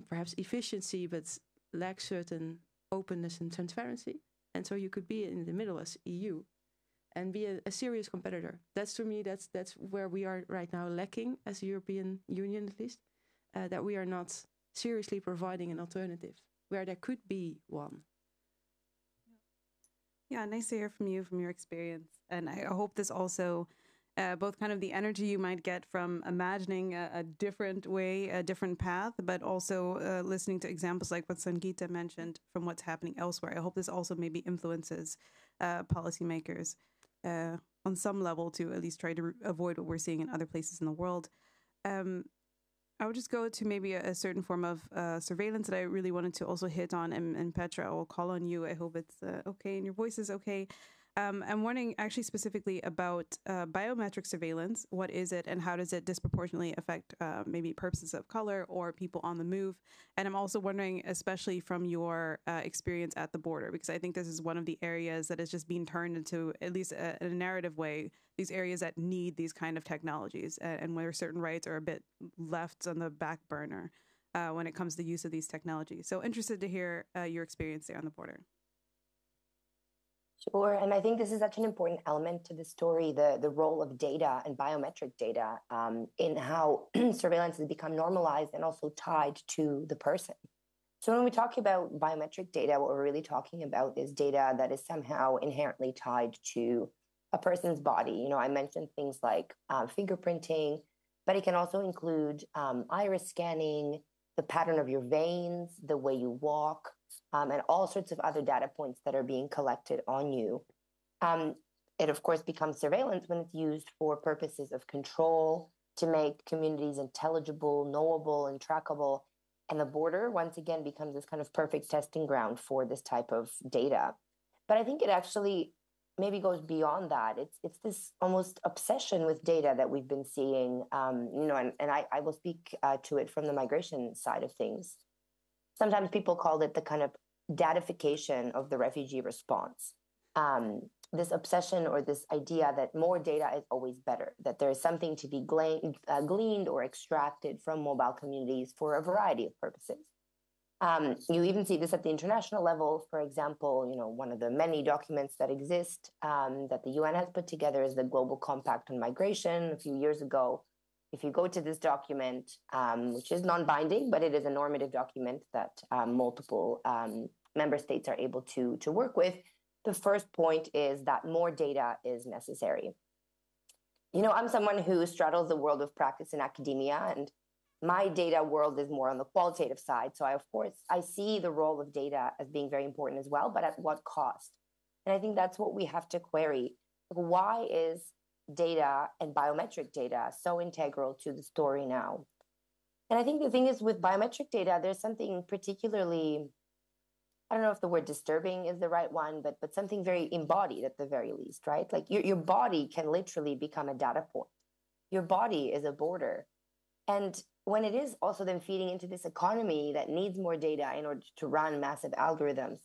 perhaps efficiency but lacks certain openness and transparency. And so you could be in the middle as EU and be a serious competitor. That's, to me, that's where we are right now lacking as a European Union, at least, that we are not seriously providing an alternative where there could be one. Yeah, nice to hear from you, from your experience. And I hope this also, both kind of the energy you might get from imagining a different way, a different path, but also listening to examples like what Sangeeta mentioned from what's happening elsewhere. I hope this also maybe influences policymakers on some level to at least try to avoid what we're seeing in other places in the world. I would just go to maybe a certain form of surveillance that I really wanted to also hit on. And Petra, I will call on you. I hope it's okay and your voice is okay. I'm wondering actually specifically about biometric surveillance. What is it, and how does it disproportionately affect maybe persons of color or people on the move? And I'm also wondering, especially from your experience at the border, because I think this is one of the areas that is just being turned into, at least in a narrative way, these areas that need these kind of technologies, and where certain rights are a bit left on the back burner when it comes to the use of these technologies. So interested to hear your experience there on the border. Sure, and I think this is such an important element to the story, the role of data and biometric data in how surveillance has become normalized and also tied to the person. So when we talk about biometric data, what we're really talking about is data that is somehow inherently tied to a person's body. You know, I mentioned things like fingerprinting, but it can also include iris scanning, the pattern of your veins, the way you walk, and all sorts of other data points that are being collected on you. It, of course, becomes surveillance when it's used for purposes of control, to make communities intelligible, knowable, and trackable. And the border, once again, becomes this kind of perfect testing ground for this type of data. But I think it actually maybe goes beyond that. It's this almost obsession with data that we've been seeing, you know, and I will speak to it from the migration side of things. Sometimes people call it the kind of datification of the refugee response. This obsession or this idea that more data is always better, that there is something to be gleaned or extracted from mobile communities for a variety of purposes. You even see this at the international level. For example, you know, one of the many documents that exist that the UN has put together is the Global Compact on Migration a few years ago. If you go to this document, which is non-binding, but it is a normative document that multiple member states are able to work with, the first point is that more data is necessary. You know, I'm someone who straddles the world of practice in academia, and my data world is more on the qualitative side. So I see the role of data as being very important as well, but at what cost? And I think that's what we have to query. Why is data and biometric data so integral to the story now? And I think the thing is, with biometric data, there's something particularly, I don't know if the word disturbing is the right one, but something very embodied at the very least, right? Like your body can literally become a data point. Your body is a border. And when it is also then feeding into this economy that needs more data in order to run massive algorithms,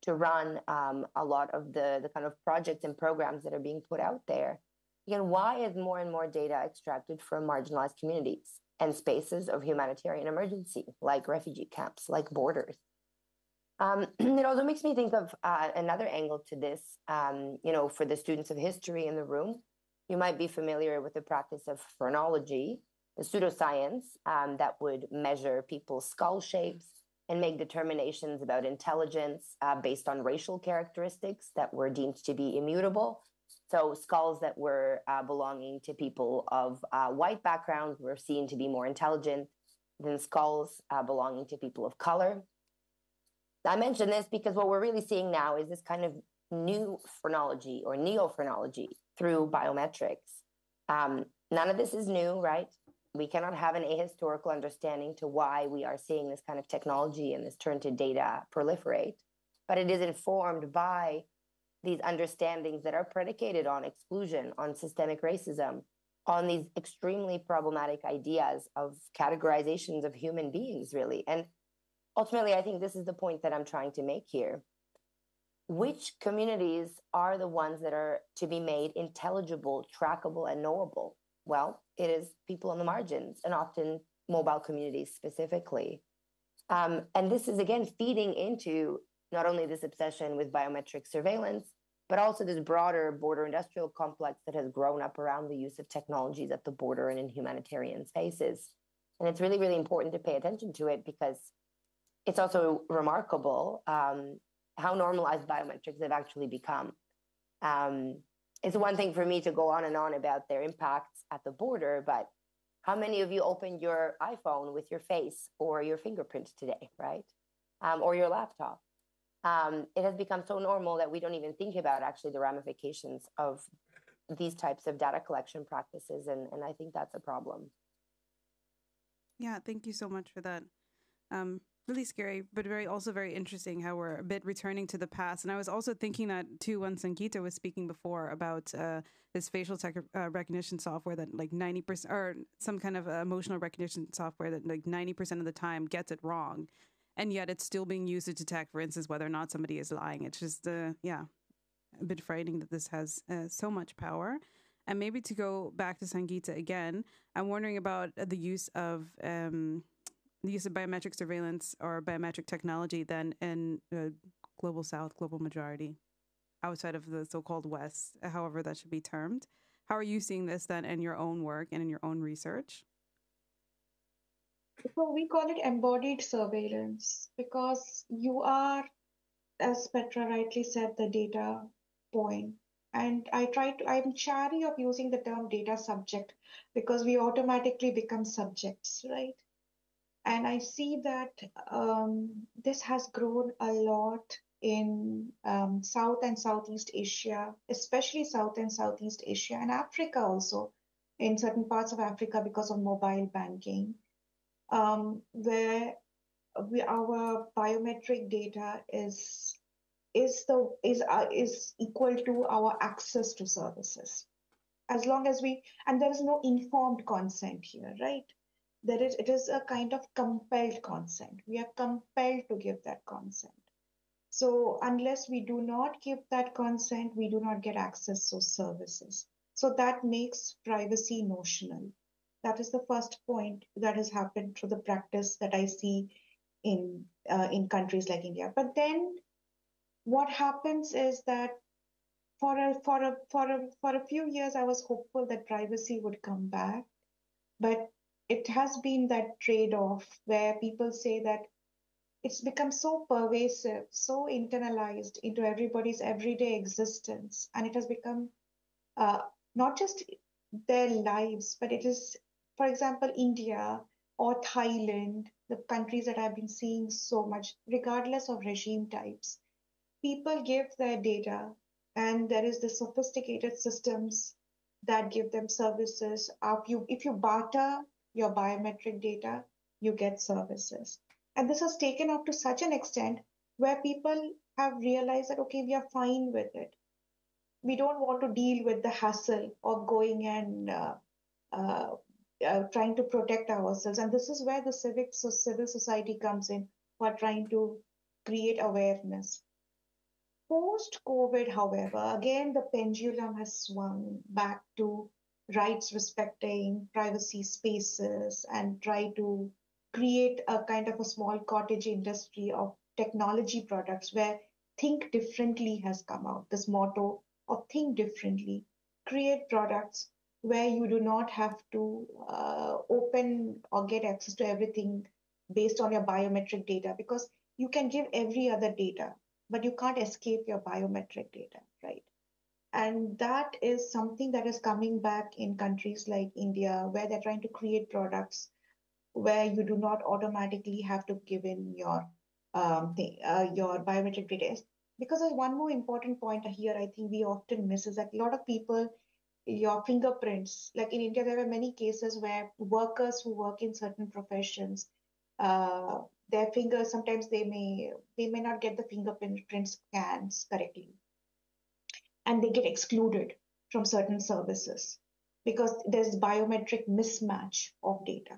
to run a lot of the kind of projects and programs that are being put out there, again, why is more and more data extracted from marginalized communities and spaces of humanitarian emergency, like refugee camps, like borders? It also makes me think of another angle to this. You know, for the students of history in the room, you might be familiar with the practice of phrenology, the pseudoscience that would measure people's skull shapes and make determinations about intelligence based on racial characteristics that were deemed to be immutable. So skulls that were belonging to people of white backgrounds were seen to be more intelligent than skulls belonging to people of color. I mention this because what we're really seeing now is this kind of new phrenology or neo-phrenology through biometrics. None of this is new, right? We cannot have an ahistorical understanding to why we are seeing this kind of technology and this turn to data proliferate, but it is informed by these understandings that are predicated on exclusion, on systemic racism, on these extremely problematic ideas of categorizations of human beings, really. And ultimately, I think this is the point that I'm trying to make here. Which communities are the ones that are to be made intelligible, trackable, and knowable? Well, it is people on the margins, and often mobile communities specifically. And this is, again, feeding into not only this obsession with biometric surveillance, but also this broader border industrial complex that has grown up around the use of technologies at the border and in humanitarian spaces. And it's really, really important to pay attention to it, because it's also remarkable how normalized biometrics have actually become. It's one thing for me to go on and on about their impacts at the border, but how many of you opened your iPhone with your face or your fingerprint today, right? Or your laptop? It has become so normal that we don't even think about actually the ramifications of these types of data collection practices, and I think that's a problem. Yeah, thank you so much for that. really scary, but also very interesting how we're a bit returning to the past. And I was also thinking that too when Sangeeta was speaking before about this facial recognition software that like 90%, or some kind of emotional recognition software that like 90% of the time gets it wrong. And yet it's still being used to detect, for instance, whether or not somebody is lying. It's just, yeah, a bit frightening that this has so much power. And maybe to go back to Sangeeta again, I'm wondering about the use of biometric surveillance or biometric technology then in global South, global majority, outside of the so-called West, however that should be termed. How are you seeing this then in your own work and in your own research? So we call it embodied surveillance because you are, as Petra rightly said, the data point. And I'm chary of using the term data subject because we automatically become subjects, right? And I see that this has grown a lot in South and Southeast Asia, especially South and Southeast Asia, and Africa also, in certain parts of Africa because of mobile banking, where our biometric data is equal to our access to services. As long as and there is no informed consent here, right? It is a kind of compelled consent. We are compelled to give that consent. So unless we do not give that consent, we do not get access to services. So that makes privacy notional. That is the first point that has happened through the practice that I see in countries like India. But then what happens is that for a few years, I was hopeful that privacy would come back, but it has been that trade-off where people say that it's become so pervasive, so internalized into everybody's everyday existence, and it has become not just their lives, but it is, for example, India or Thailand, the countries that I've been seeing so much, regardless of regime types. People give their data, and there is the sophisticated systems that give them services. If you barter your biometric data, you get services. And this has taken up to such an extent where people have realized that, okay, we are fine with it. We don't want to deal with the hassle of going and trying to protect ourselves. And this is where the civil society comes in, who are trying to create awareness. Post-COVID, however, again, the pendulum has swung back to rights respecting privacy spaces and try to create a kind of a small cottage industry of technology products where think differently has come out. This motto of think differently, create products where you do not have to open or get access to everything based on your biometric data, because you can give every other data, but you can't escape your biometric data, right? And that is something that is coming back in countries like India, where they're trying to create products where you do not automatically have to give in your biometric data. Because there's one more important point here I think we often miss is that a lot of people, your fingerprints, like in India, there were many cases where workers who work in certain professions, their fingers, sometimes they may not get the fingerprint scans correctly, and they get excluded from certain services because there's biometric mismatch of data,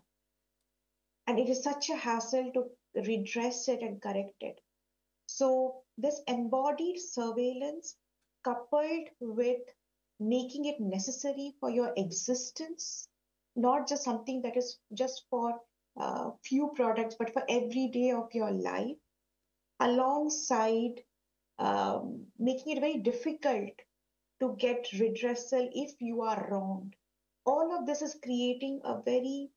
and it is such a hassle to redress it and correct it. So this embodied surveillance, coupled with making it necessary for your existence, not just something that is just for few products, but for every day of your life, alongside making it very difficult to get redressal if you are wronged. All of this is creating a very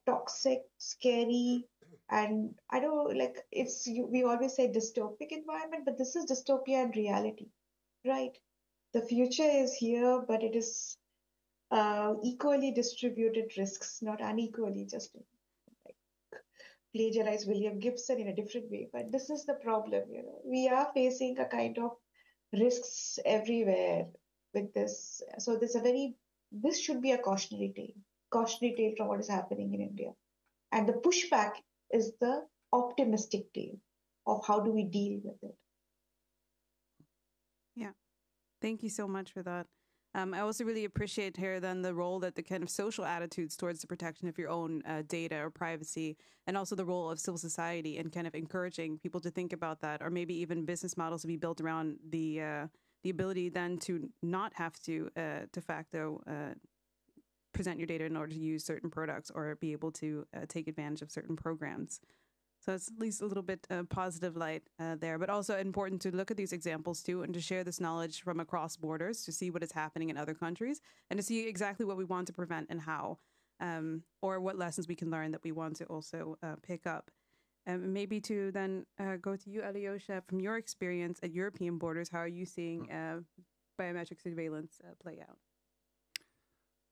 toxic, scary, and I don't like we always say dystopic environment, but this is dystopia in reality, right? The future is here, but it is equally distributed risks, not unequally, just like plagiarize William Gibson in a different way. But this is the problem, we are facing a kind of risks everywhere with this. So this should be a cautionary tale from what is happening in India. And the pushback is the optimistic view of how do we deal with it. Yeah. Thank you so much for that. I also really appreciate here then the role that the kind of social attitudes towards the protection of your own data or privacy, and also the role of civil society and kind of encouraging people to think about that, or maybe even business models to be built around the ability then to not have to de facto present your data in order to use certain products or be able to take advantage of certain programs. So it's at least a little bit positive light there, but also important to look at these examples too and to share this knowledge from across borders to see what is happening in other countries and to see exactly what we want to prevent and how, or what lessons we can learn that we want to also pick up. Maybe to then go to you, Alyosha, from your experience at European borders, how are you seeing biometric surveillance play out?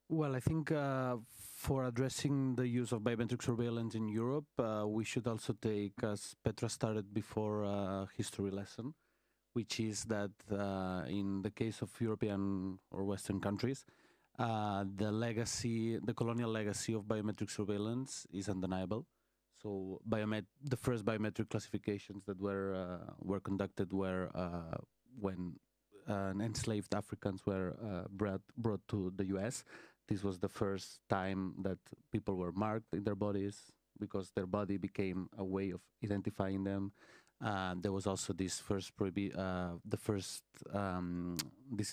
Well, I think for addressing the use of biometric surveillance in Europe, we should also take, as Petra started before, a history lesson, which is that in the case of European or Western countries, the colonial legacy of biometric surveillance is undeniable. So the first biometric classifications that were conducted were when enslaved Africans were brought to the US. This was the first time that people were marked in their bodies because their body became a way of identifying them. There was also this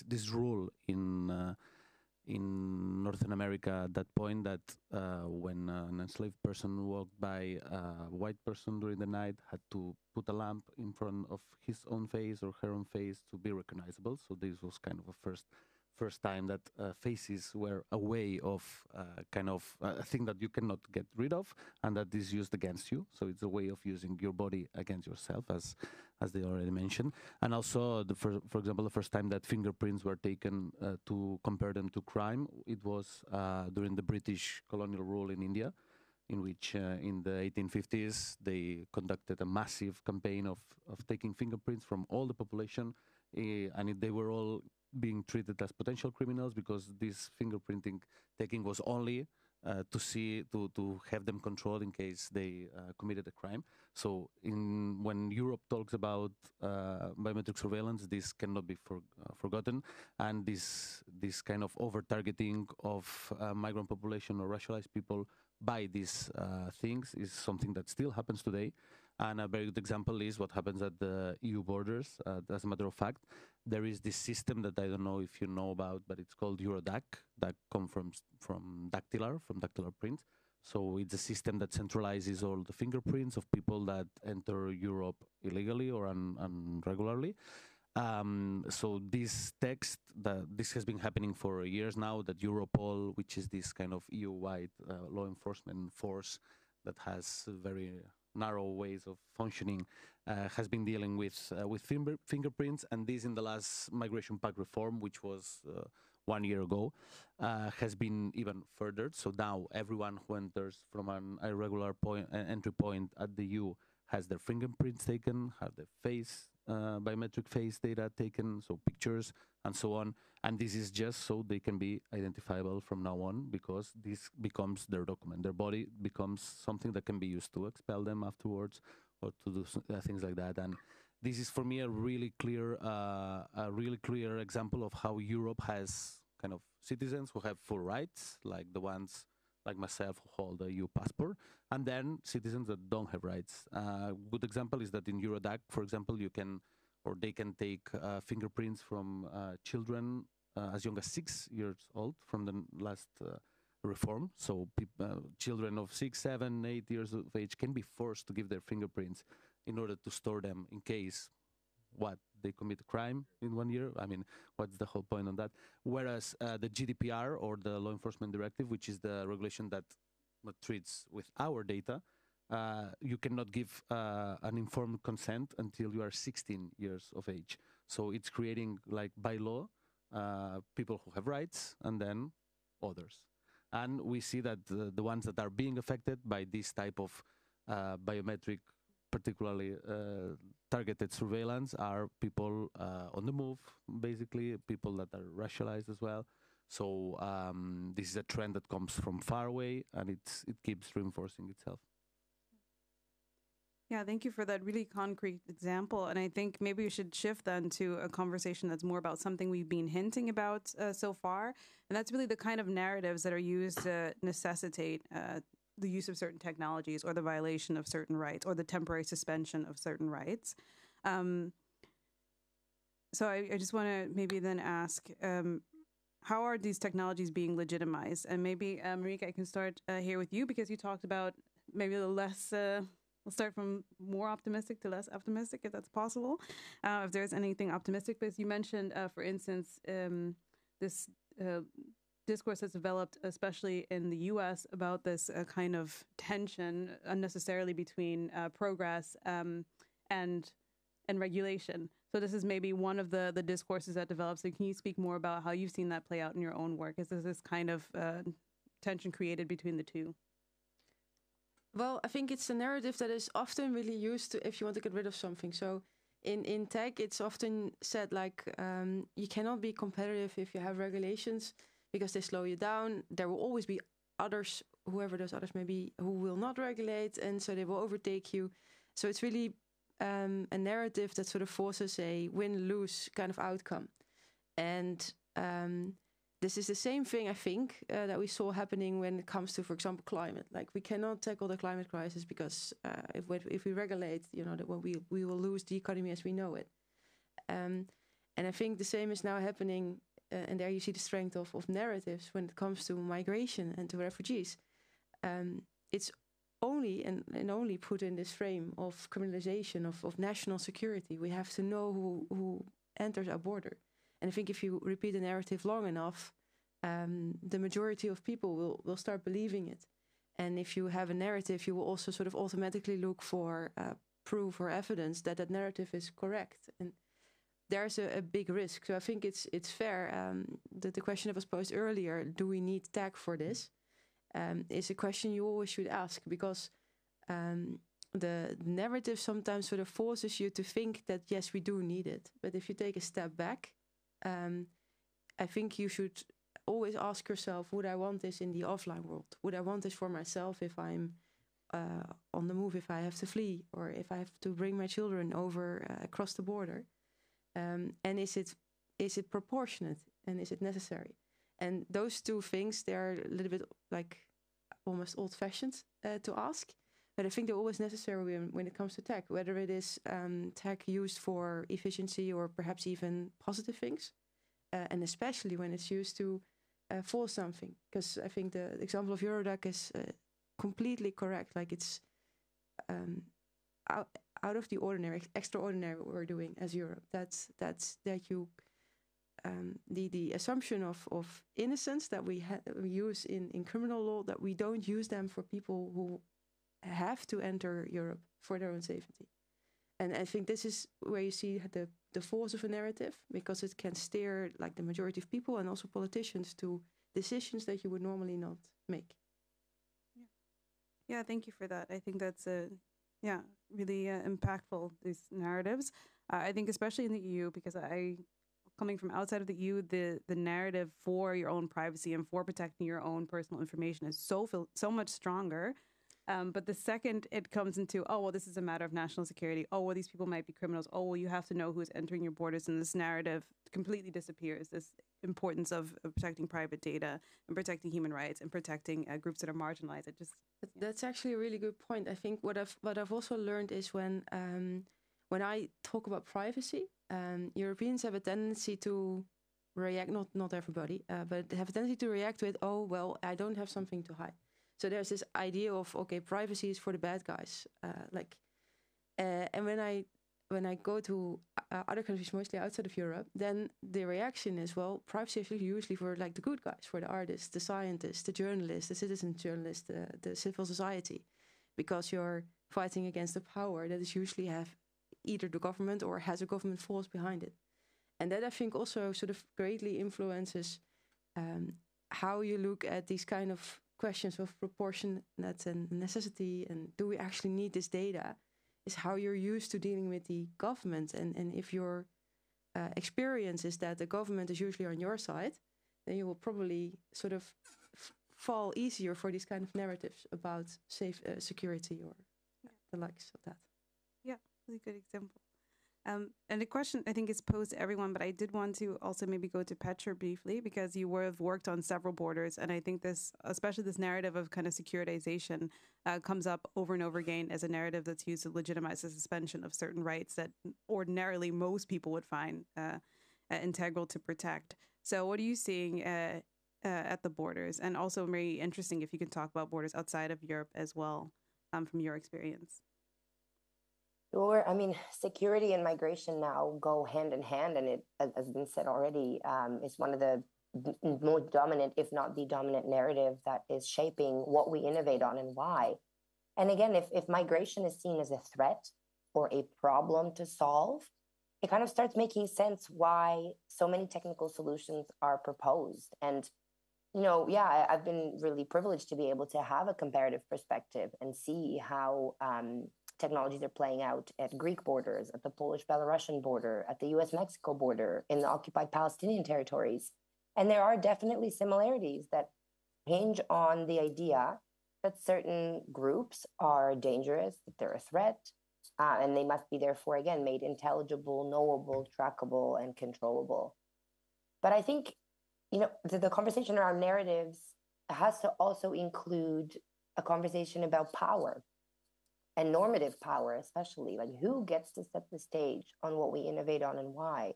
this rule in Northern America at that point that when an enslaved person walked by a white person during the night, had to put a lamp in front of his own face or her own face to be recognizable. So this was kind of a first time that faces were a way of kind of a thing that you cannot get rid of and that is used against you. So it's a way of using your body against yourself, as they already mentioned. And also, for example, the first time that fingerprints were taken to compare them to crime, it was during the British colonial rule in India, in which in the 1850s they conducted a massive campaign of taking fingerprints from all the population, and they were all being treated as potential criminals because this fingerprinting taking was only to have them controlled in case they committed a crime. So when Europe talks about biometric surveillance, this cannot be forgotten, and this kind of over-targeting of migrant population or racialized people by these things is something that still happens today. And a very good example is what happens at the EU borders. As a matter of fact, there is this system that I don't know if you know about, but it's called Eurodac, that comes from dactylar prints. So it's a system that centralizes all the fingerprints of people that enter Europe illegally or irregularly. So this has been happening for years now, that Europol, which is this kind of EU-wide law enforcement force that has very narrow ways of functioning, has been dealing with fingerprints, and this in the last migration pact reform, which was 1 year ago, has been even furthered. So now everyone who enters from an irregular entry point at the EU has their fingerprints taken, have their biometric face data taken, so pictures and so on. And this is just so they can be identifiable from now on, because this becomes their document. Their body becomes something that can be used to expel them afterwards or to do things like that. And this is for me a really clear example of how Europe has kind of citizens who have full rights, like the ones like myself who hold a EU passport, and then citizens that don't have rights. A good example is that in Eurodac, for example, they can take fingerprints from children as young as 6 years old from the last reform. So children of 6, 7, 8 years of age can be forced to give their fingerprints in order to store them in case they commit a crime in 1 year. I mean, what's the whole point on that? Whereas the GDPR, or the Law Enforcement Directive, which is the regulation that treats with our data, you cannot give an informed consent until you are 16 years of age. So it's creating, like, by law, people who have rights and then others. And we see that the ones that are being affected by this type of biometric, particularly targeted surveillance, are people on the move, basically, people that are racialized as well. So this is a trend that comes from far away, and it keeps reinforcing itself. Yeah, thank you for that really concrete example. And I think maybe we should shift then to a conversation that's more about something we've been hinting about so far. And that's really the kind of narratives that are used to necessitate the use of certain technologies or the violation of certain rights or the temporary suspension of certain rights. So I just want to maybe then ask, how are these technologies being legitimized? And maybe, Marika, I can start here with you because you talked about maybe a less... we'll start from more optimistic to less optimistic, if that's possible. If there's anything optimistic, because you mentioned, for instance, this discourse that's developed, especially in the U.S., about this kind of tension unnecessarily between progress and regulation. So this is maybe one of the discourses that develops. So can you speak more about how you've seen that play out in your own work? Is there this kind of tension created between the two? Well, I think it's a narrative that is often really used to if you want to get rid of something. So in tech, it's often said like you cannot be competitive if you have regulations because they slow you down. There will always be others, whoever those others may be, who will not regulate, and so they will overtake you. So it's really a narrative that sort of forces a win-lose kind of outcome. And this is the same thing, I think, that we saw happening when it comes to, for example, climate. Like we cannot tackle the climate crisis because if we regulate, that we will lose the economy as we know it. And I think the same is now happening, and there you see the strength of narratives when it comes to migration and to refugees. It's only and only put in this frame of criminalization of national security. We have to know who enters our border. And I think if you repeat the narrative long enough, the majority of people will start believing it. And if you have a narrative, you will also sort of automatically look for proof or evidence that that narrative is correct. And there's a big risk. So I think it's fair. The question that was posed earlier, do we need tech for this, is a question you always should ask, because the narrative sometimes sort of forces you to think that, yes, we do need it. But if you take a step back, I think you should always ask yourself, would I want this in the offline world? Would I want this for myself if I'm on the move, if I have to flee, or if I have to bring my children over across the border? And is it proportionate, and is it necessary? And those two things, they're a little bit like almost old-fashioned to ask, but I think they're always necessary when it comes to tech, whether it is tech used for efficiency or perhaps even positive things, and especially when it's used to force something. Because I think the example of Eurodac is completely correct. Like it's out of the ordinary, extraordinary what we're doing as Europe. That's that you the assumption of innocence that we use in criminal law, that we don't use them for people who have to enter Europe for their own safety. And I think this is where you see the force of a narrative, because it can steer like the majority of people and also politicians to decisions that you would normally not make. Yeah, thank you for that. I think that's really impactful, these narratives. I think especially in the EU, because coming from outside of the EU, the narrative for your own privacy and for protecting your own personal information is so much stronger. But the second it comes into, oh, well, this is a matter of national security. Oh, well, these people might be criminals. Oh, well, you have to know who's entering your borders. And this narrative completely disappears. This importance of protecting private data and protecting human rights and protecting groups that are marginalized. That's actually a really good point. I think what I've also learned is when I talk about privacy, Europeans have a tendency to react, not everybody, but they have a tendency to react with, oh, well, I don't have something to hide. So there's this idea of, okay, privacy is for the bad guys. And when I go to other countries, mostly outside of Europe, then the reaction is, well, privacy is usually for like the good guys, for the artists, the scientists, the journalists, the citizen journalists, the civil society, because you're fighting against a power that is usually have either the government or has a government force behind it. And that, I think, also sort of greatly influences how you look at these kind of questions of proportionate and necessity, and do we actually need this data, is how you're used to dealing with the government. And if your experience is that the government is usually on your side, then you will probably sort of fall easier for these kind of narratives about safe security or the likes of that. Really good example. And the question I think is posed to everyone, but I did want to also maybe go to Petra briefly because you have worked on several borders, and I think this, especially this narrative of kind of securitization, comes up over and over again as a narrative that's used to legitimize the suspension of certain rights that ordinarily most people would find integral to protect. So, what are you seeing at the borders? And also, very interesting if you can talk about borders outside of Europe as well, from your experience. Sure. I mean, security and migration now go hand in hand, and it, as has been said already, is one of the most dominant, if not the dominant narrative that is shaping what we innovate on and why. And again, if migration is seen as a threat or a problem to solve, it kind of starts making sense why so many technical solutions are proposed. And, yeah, I've been really privileged to be able to have a comparative perspective and see how technologies are playing out at Greek borders, at the Polish-Belarusian border, at the US-Mexico border, in the occupied Palestinian territories. And there are definitely similarities that hinge on the idea that certain groups are dangerous, that they're a threat, and they must be therefore, again, made intelligible, knowable, trackable, and controllable. But I think, the conversation around narratives has to also include a conversation about power and normative power, especially, like who gets to set the stage on what we innovate on and why.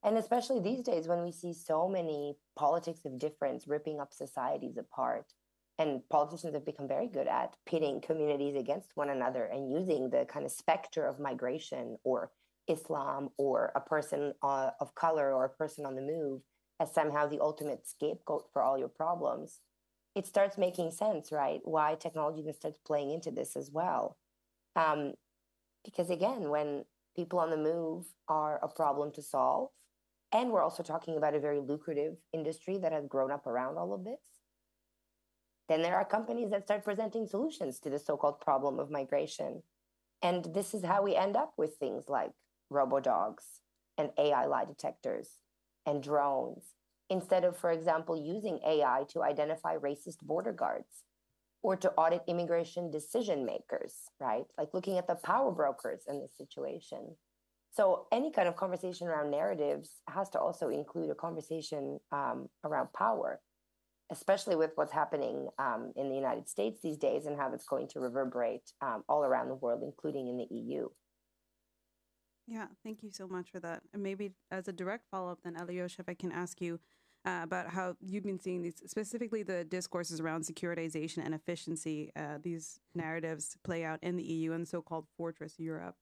And especially these days when we see so many politics of difference ripping up societies apart, and politicians have become very good at pitting communities against one another and using the kind of specter of migration or Islam or a person of color or a person on the move as somehow the ultimate scapegoat for all your problems. It starts making sense, right? Why technology then starts playing into this as well. Because again, when people on the move are a problem to solve, and we're also talking about a very lucrative industry that has grown up around all of this, then there are companies that start presenting solutions to the so-called problem of migration. And this is how we end up with things like robo-dogs and AI lie detectors and drones, instead of, for example, using AI to identify racist border guards or to audit immigration decision makers, right? Like looking at the power brokers in this situation. So any kind of conversation around narratives has to also include a conversation around power, especially with what's happening in the United States these days and how it's going to reverberate all around the world, including in the EU. Yeah, thank you so much for that. And maybe as a direct follow-up then, Alyosha, if I can ask you about how you've been seeing these, specifically the discourses around securitization and efficiency, these narratives play out in the EU and so-called Fortress Europe.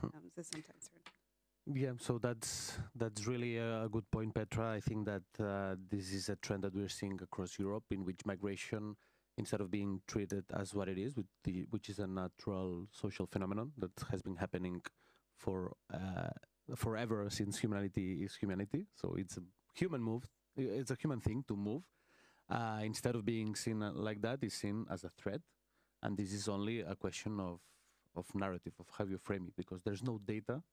Is this sometimes heard? Yeah, so that's really a good point, Petra. I think that this is a trend that we're seeing across Europe, in which migration, instead of being treated as what it is, which is a natural social phenomenon that has been happening for forever since humanity is humanity. So it's a human move. It's a human thing to move. Instead of being seen like that, is seen as a threat. And this is only a question of narrative, of how you frame it, because there's no data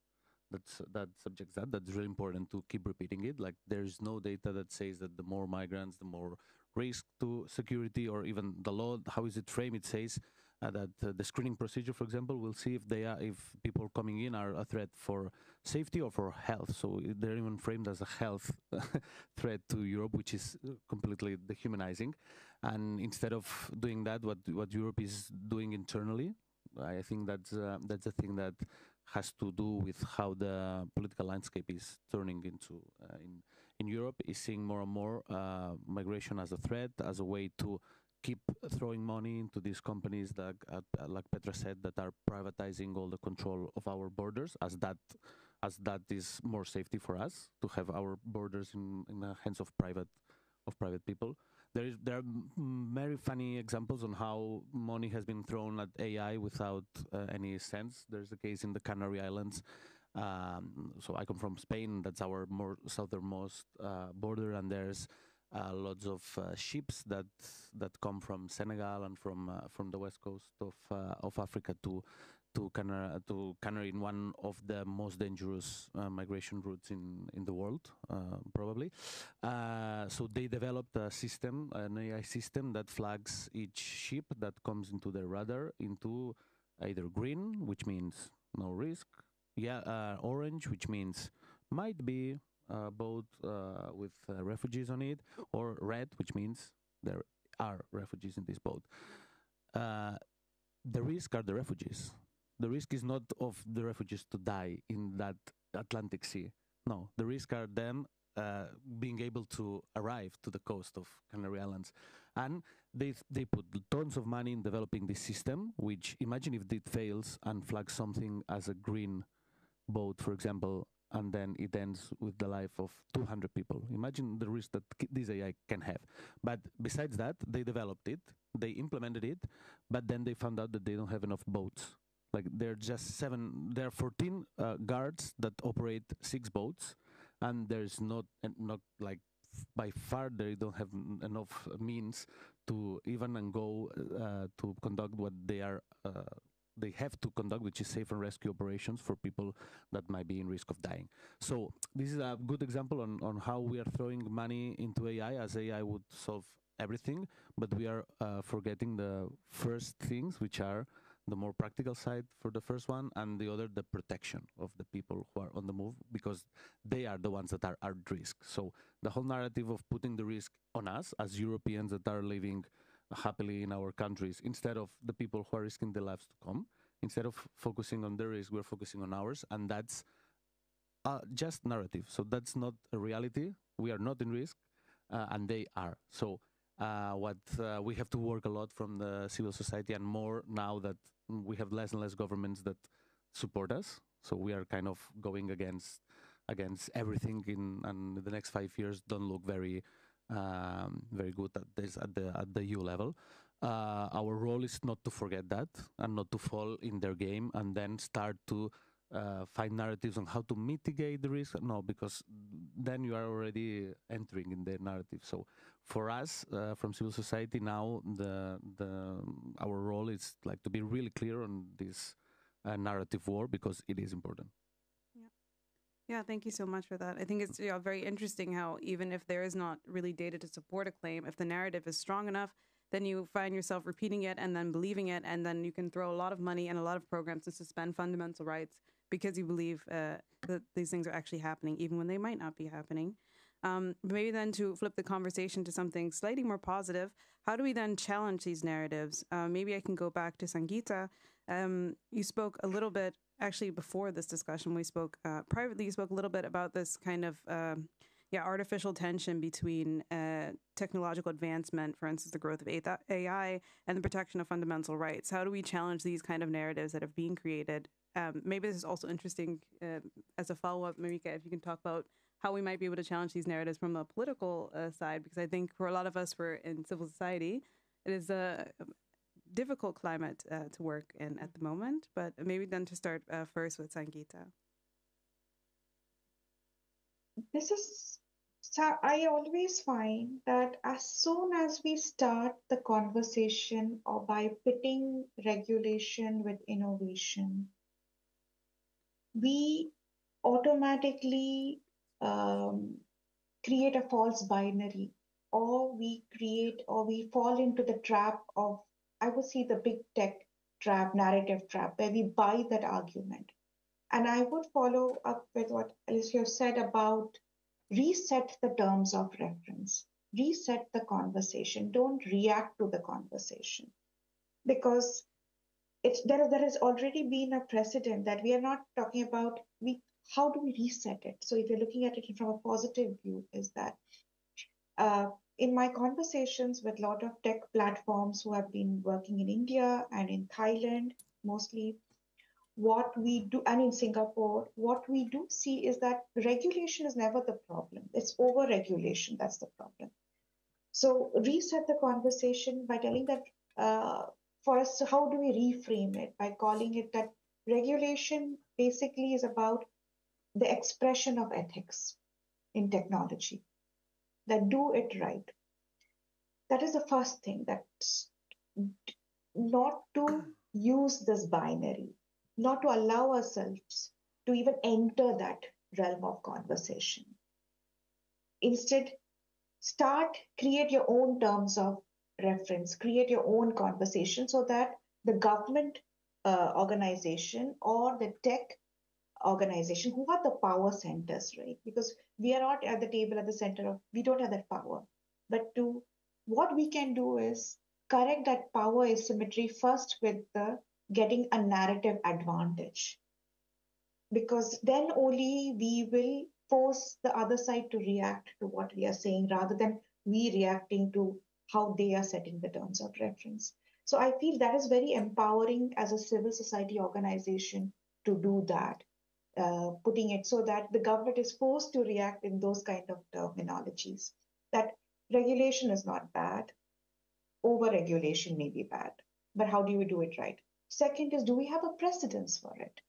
that subjects that. That's really important to keep repeating it. Like, there's no data that says that the more migrants, the more risk to security, or even the law, how is it framed? It says that the screening procedure, for example, will see if people coming in are a threat for safety or for health. So they're even framed as a health threat to Europe, which is completely dehumanizing. And instead of doing that, what Europe is doing internally, I think that's a thing that has to do with how the political landscape is turning into in Europe, is seeing more and more migration as a threat, as a way to keep throwing money into these companies that, like Petra said, that are privatizing all the control of our borders, as that is more safety for us to have our borders in the hands of private people. There are very funny examples on how money has been thrown at AI without any sense. There's a case in the Canary Islands. So I come from Spain. That's our more southernmost border, and there's lots of ships that come from Senegal and from the west coast of Africa to Canary, in one of the most dangerous migration routes in the world, probably. So they developed a system, an AI system, that flags each ship that comes into their radar into either green, which means no risk. Yeah, orange, which means might be a boat with refugees on it, or red, which means there are refugees in this boat. The risk are the refugees. The risk is not of the refugees to die in that Atlantic Sea. No, the risk are them being able to arrive to the coast of Canary Islands. And they put tons of money in developing this system, which imagine if it fails and flags something as a green boat, for example, and then it ends with the life of 200 people. Imagine the risk that this AI can have. But besides that, they developed it, they implemented it, but then they found out that they don't have enough boats. Like there are 14 guards that operate 6 boats, and there's not like by far they don't have enough means to even and go to conduct what they have to conduct, which is safe and rescue operations for people that might be in risk of dying. So this is a good example on how we are throwing money into AI, as AI would solve everything, but we are forgetting the first things, which are the more practical side for the first one, and the other, the protection of the people who are on the move, because they are the ones that are at risk. So the whole narrative of putting the risk on us as Europeans that are living happily in our countries, instead of the people who are risking their lives to come, instead of focusing on their risk, we're focusing on ours, and that's just narrative. So that's not a reality. We are not in risk, and they are. So what we have to work a lot from the civil society, and more now that we have less and less governments that support us. So we are kind of going against everything and the next 5 years don't look very good at this at the EU level. Our role is not to forget that and not to fall in their game and then start to find narratives on how to mitigate the risk. No, because then you are already entering in the narrative. So for us, from civil society now, our role is like to be really clear on this narrative war, because it is important. Yeah, thank you so much for that. I think it's very interesting how even if there is not really data to support a claim, if the narrative is strong enough, then you find yourself repeating it and then believing it, and then you can throw a lot of money and a lot of programs to suspend fundamental rights because you believe that these things are actually happening, even when they might not be happening. Maybe then to flip the conversation to something slightly more positive, how do we then challenge these narratives? Maybe I can go back to Sangeeta. You spoke a little bit, actually before this discussion, we spoke privately, you spoke a little bit about this kind of artificial tension between technological advancement, for instance, the growth of AI, and the protection of fundamental rights. How do we challenge these kind of narratives that have been created? Maybe this is also interesting as a follow-up, Marika, if you can talk about how we might be able to challenge these narratives from a political side, because I think for a lot of us who are in civil society, it is a difficult climate to work in at the moment. But maybe then to start first with Sangeeta. I always find that as soon as we start the conversation or by pitting regulation with innovation, we automatically create a false binary, or we fall into the trap of, I would say, the big tech trap, narrative trap, where we buy that argument. And I would follow up with what Alicia said about reset the terms of reference, reset the conversation, don't react to the conversation. Because there has already been a precedent that we are not talking about how do we reset it. So if you're looking at it from a positive view, is that in my conversations with a lot of tech platforms who have been working in India and in Thailand, mostly, what we do, and in Singapore, what we do see is that regulation is never the problem. It's over-regulation that's the problem. So reset the conversation by telling that for us, how do we reframe it? By calling it that regulation basically is about the expression of ethics in technology, that do it right. That is the first thing, that's not to use this binary, not to allow ourselves to even enter that realm of conversation. Instead, create your own terms of reference, create your own conversation so that the government organization or the tech organization who are the power centers, right? Because we are not at the table at the center of, we don't have that power. But to what we can do is correct that power asymmetry first with the getting a narrative advantage, because then only we will force the other side to react to what we are saying rather than we reacting to how they are setting the terms of reference. So I feel that is very empowering as a civil society organization to do that, putting it so that the government is forced to react in those kind of terminologies. That regulation is not bad, over regulation may be bad, but how do we do it right? Second is, do we have a precedence for it?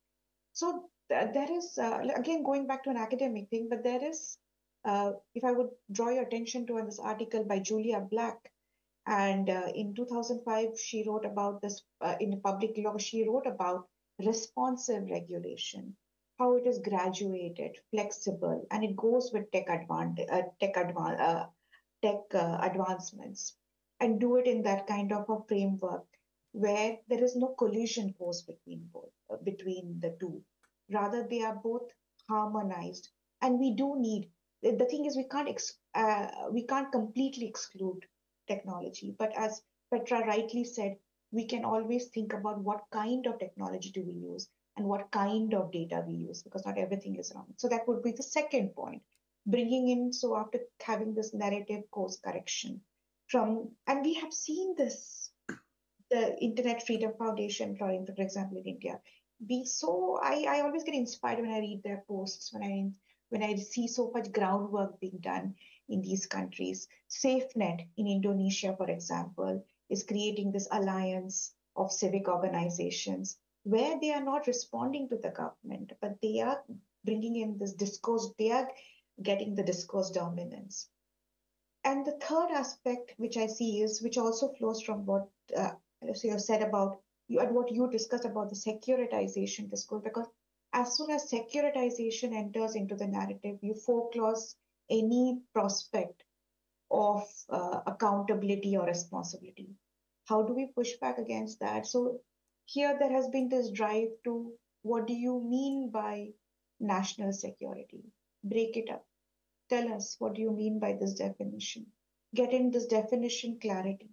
So there is, again, going back to an academic thing, but there is, if I would draw your attention to this article by Julia Black, and in 2005, she wrote about this in public law, she wrote about responsive regulation, how it is graduated, flexible, and it goes with advancements, and do it in that kind of a framework where there is no collision course between the two. Rather, they are both harmonized, and we do need. The thing is, we can't completely exclude technology, but as Petra rightly said, we can always think about what kind of technology do we use and what kind of data we use, because not everything is wrong. So that would be the second point, bringing in. So after having this narrative course correction from, and we have seen this, the Internet Freedom Foundation, for example, in India. I always get inspired when I read their posts, when I see so much groundwork being done in these countries. SafeNet in Indonesia, for example, is creating this alliance of civic organizations where they are not responding to the government, but they are bringing in this discourse, they are getting the discourse dominance. And the third aspect which I see is, which also flows from what you said about you and what you discussed about the securitization discourse, because as soon as securitization enters into the narrative, you foreclose any prospect of accountability or responsibility. How do we push back against that? So here there has been this drive to, what do you mean by national security? Break it up. Tell us, what do you mean by this definition? Get in this definition clarity.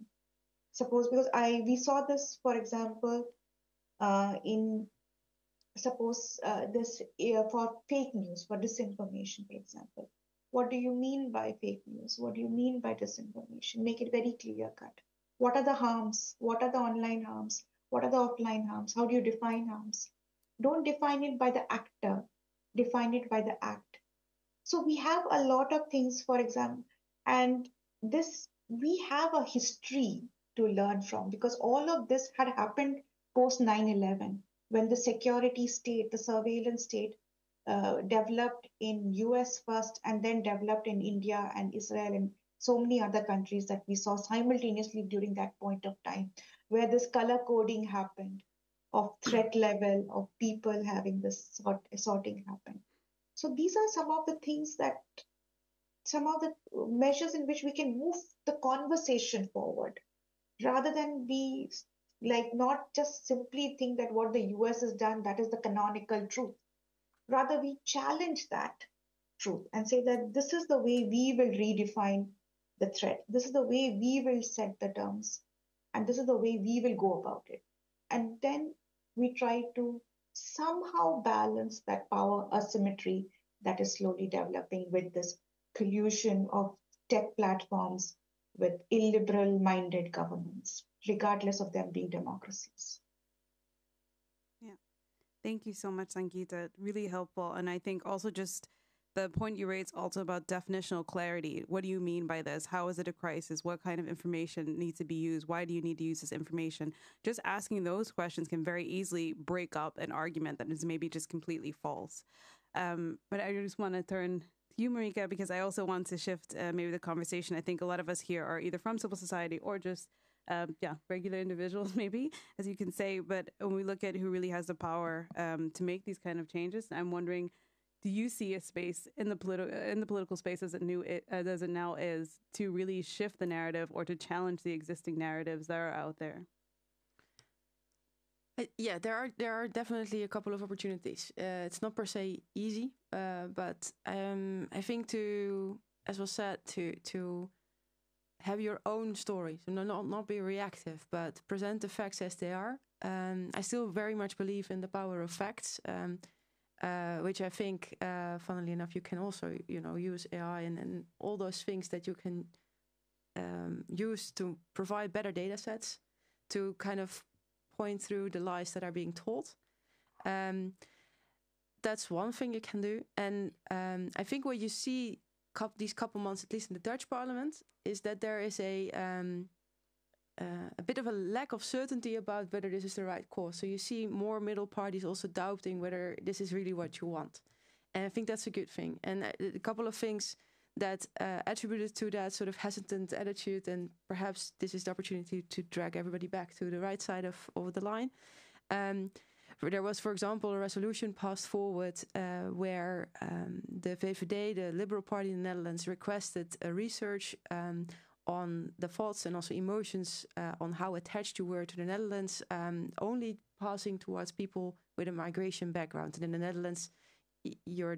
Suppose, because we saw this, for example, in suppose this for fake news, for disinformation, for example. What do you mean by fake news? What do you mean by disinformation? Make it very clear cut. What are the harms? What are the online harms? What are the offline harms? How do you define harms? Don't define it by the actor, define it by the act. So we have a lot of things, for example, and this, we have a history to learn from, because all of this had happened post 9/11, when the security state, the surveillance state, developed in US first and then developed in India and Israel and so many other countries that we saw simultaneously during that point of time, where this color coding happened of threat level of people having this sorting happen. So these are some of the things that, some of the measures in which we can move the conversation forward, rather than be like not just simply think that what the US has done, that is the canonical truth. Rather, we challenge that truth and say that this is the way we will redefine the threat. This is the way we will set the terms. And this is the way we will go about it. And then we try to somehow balance that power asymmetry that is slowly developing with this collusion of tech platforms with illiberal minded governments, regardless of them being democracies. Yeah. Thank you so much, Sangeeta. Really helpful. And I think also just the point you raised also about definitional clarity. What do you mean by this? How is it a crisis? What kind of information needs to be used? Why do you need to use this information? Just asking those questions can very easily break up an argument that is maybe just completely false. But I just want to turn to you, Marika, because I also want to shift maybe the conversation. I think a lot of us here are either from civil society or just regular individuals, maybe, as you can say. But when we look at who really has the power to make these kind of changes, I'm wondering, do you see a space in the political space as it now is to really shift the narrative or to challenge the existing narratives that are out there? Yeah, there are definitely a couple of opportunities. It's not per se easy, but I think to, as was said, to have your own story, so not be reactive, but present the facts as they are. I still very much believe in the power of facts, which I think, funnily enough, you can also use AI and all those things that you can use to provide better data sets to kind of point through the lies that are being told. That's one thing you can do. And I think what you see these couple months, at least in the Dutch parliament, is that there is a bit of a lack of certainty about whether this is the right cause. So you see more middle parties also doubting whether this is really what you want. And I think that's a good thing. And a couple of things that attributed to that sort of hesitant attitude, and perhaps this is the opportunity to drag everybody back to the right side of the line. There was, for example, a resolution passed forward where the VVD, the Liberal Party in the Netherlands, requested a research on the thoughts and also emotions on how attached you were to the Netherlands, only passing towards people with a migration background. And in the Netherlands, you are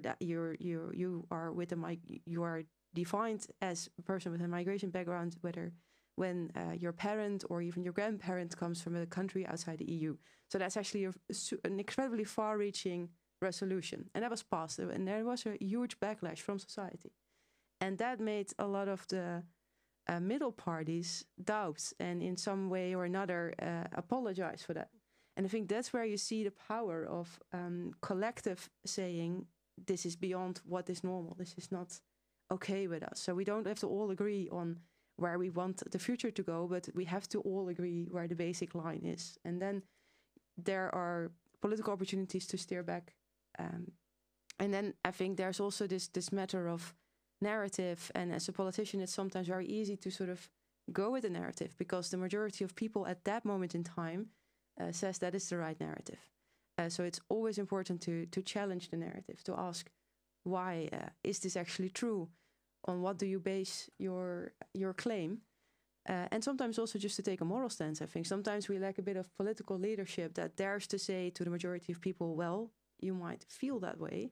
defined as a person with a migration background, whether when your parent or even your grandparent comes from a country outside the EU. So that's actually an incredibly far-reaching resolution, and that was passed, and there was a huge backlash from society, and that made a lot of the middle parties doubt and in some way or another apologize for that. And I think that's where you see the power of collective saying, this is beyond what is normal. This is not okay with us. So we don't have to all agree on where we want the future to go, but we have to all agree where the basic line is. And then there are political opportunities to steer back. And then I think there's also this matter of narrative. And as a politician, it's sometimes very easy to sort of go with the narrative because the majority of people at that moment in time says that is the right narrative. So it's always important to challenge the narrative, to ask, why is this actually true? On what do you base your claim? And sometimes also just to take a moral stance, I think. Sometimes we lack a bit of political leadership that dares to say to the majority of people, well, you might feel that way,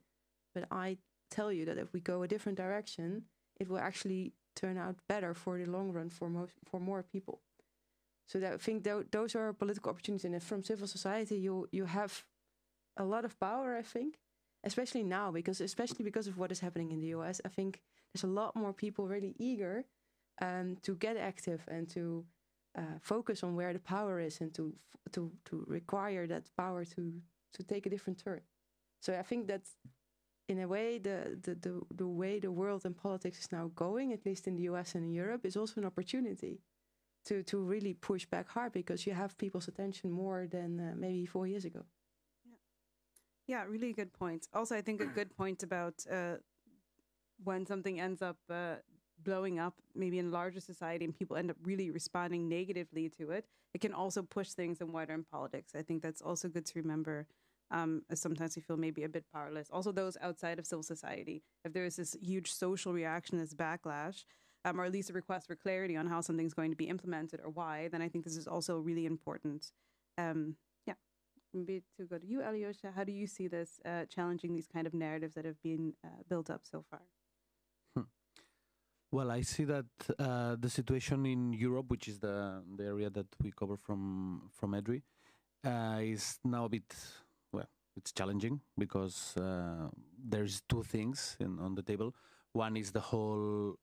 but I tell you that if we go a different direction, it will actually turn out better for the long run for more people. So that, I think those are political opportunities. And from civil society, you have a lot of power, I think, especially now, especially because of what is happening in the US. I think there's a lot more people really eager to get active and to focus on where the power is and to require that power to take a different turn. So I think that in a way, the way the world and politics is now going, at least in the US and in Europe, is also an opportunity to really push back hard because you have people's attention more than maybe 4 years ago. Yeah, really good point. Also, I think a good point about when something ends up blowing up, maybe in larger society, and people end up really responding negatively to it, it can also push things in wider in politics. I think that's also good to remember. As sometimes we feel maybe a bit powerless. Also, those outside of civil society, if there is this huge social reaction, this backlash, or at least a request for clarity on how something's going to be implemented or why, then I think this is also really important. Maybe to go to you, Alyosha, how do you see this challenging these kind of narratives that have been built up so far? Well, I see that the situation in Europe, which is the area that we cover from EDRI, is now a bit, well, it's challenging because there's two things on the table. One is the whole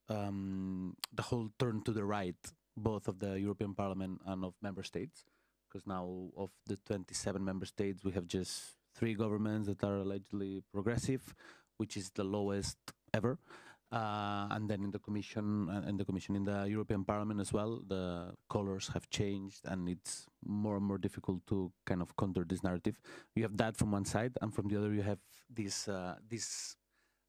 turn to the right, both of the European Parliament and of member states. Because now of the 27 member states, we have just 3 governments that are allegedly progressive, which is the lowest ever. And then in the Commission, in the European Parliament as well, the colors have changed, and it's more and more difficult to kind of counter this narrative. You have that from one side, and from the other, you have these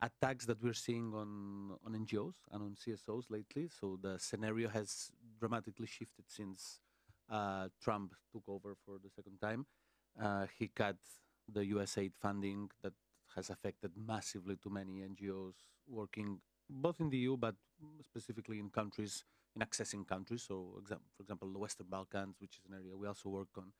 attacks that we're seeing on NGOs and on CSOs lately. So the scenario has dramatically shifted since Trump took over for the second time. He cut the USAID funding that has affected massively to many NGOs working both in the EU, but specifically in countries, in accessing countries. So, for example, the Western Balkans, which is an area we also work on,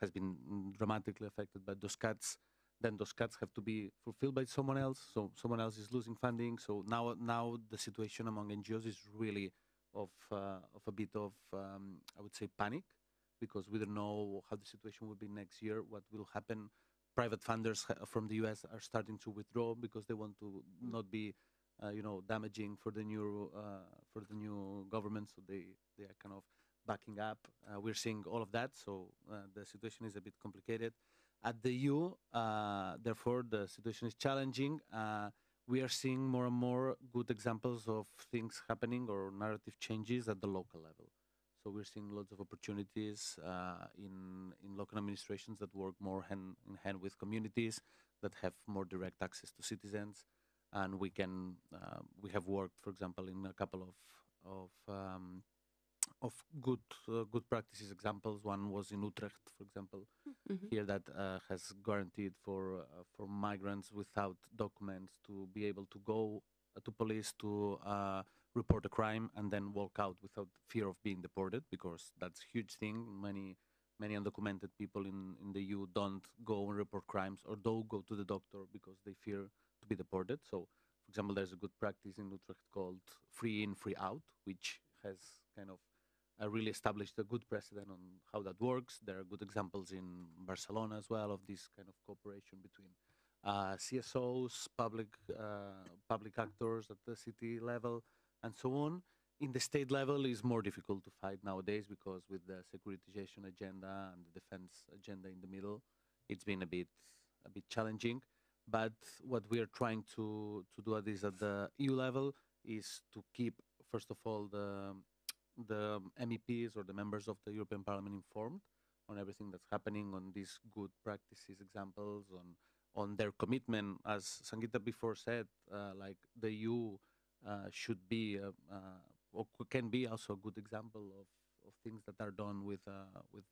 has been dramatically affected by those cuts. Then those cuts have to be fulfilled by someone else. So someone else is losing funding. So now the situation among NGOs is really of a bit of I would say panic, because we don't know how the situation will be next year, what will happen. Private funders from the US are starting to withdraw because they want to not be damaging for the new government. So they are kind of backing up. We're seeing all of that. So the situation is a bit complicated. At the EU, therefore, the situation is challenging. We are seeing more and more good examples of things happening or narrative changes at the local level. So we're seeing lots of opportunities in local administrations that work more hand in hand with communities, that have more direct access to citizens, and we have worked, for example, in a couple of good practices examples. One was in Utrecht, for example, here, that has guaranteed for migrants without documents to be able to go to police to report a crime and then walk out without fear of being deported, because that's a huge thing. Many undocumented people in the EU don't go and report crimes, or don't go to the doctor because they fear to be deported. So, for example, there's a good practice in Utrecht called free in, free out, which has kind of really established a good precedent on how that works. There are good examples in Barcelona as well of this kind of cooperation between CSOs, public actors at the city level, and so on. In the state level is more difficult to fight nowadays, because with the securitization agenda and the defense agenda in the middle, it's been a bit challenging. But what we are trying to do at the EU level is to keep, first of all, the MEPs or the members of the European Parliament informed on everything that's happening, on these good practices examples, on their commitment. As Sangeeta before said, like the EU should be or can be also a good example of things that are done with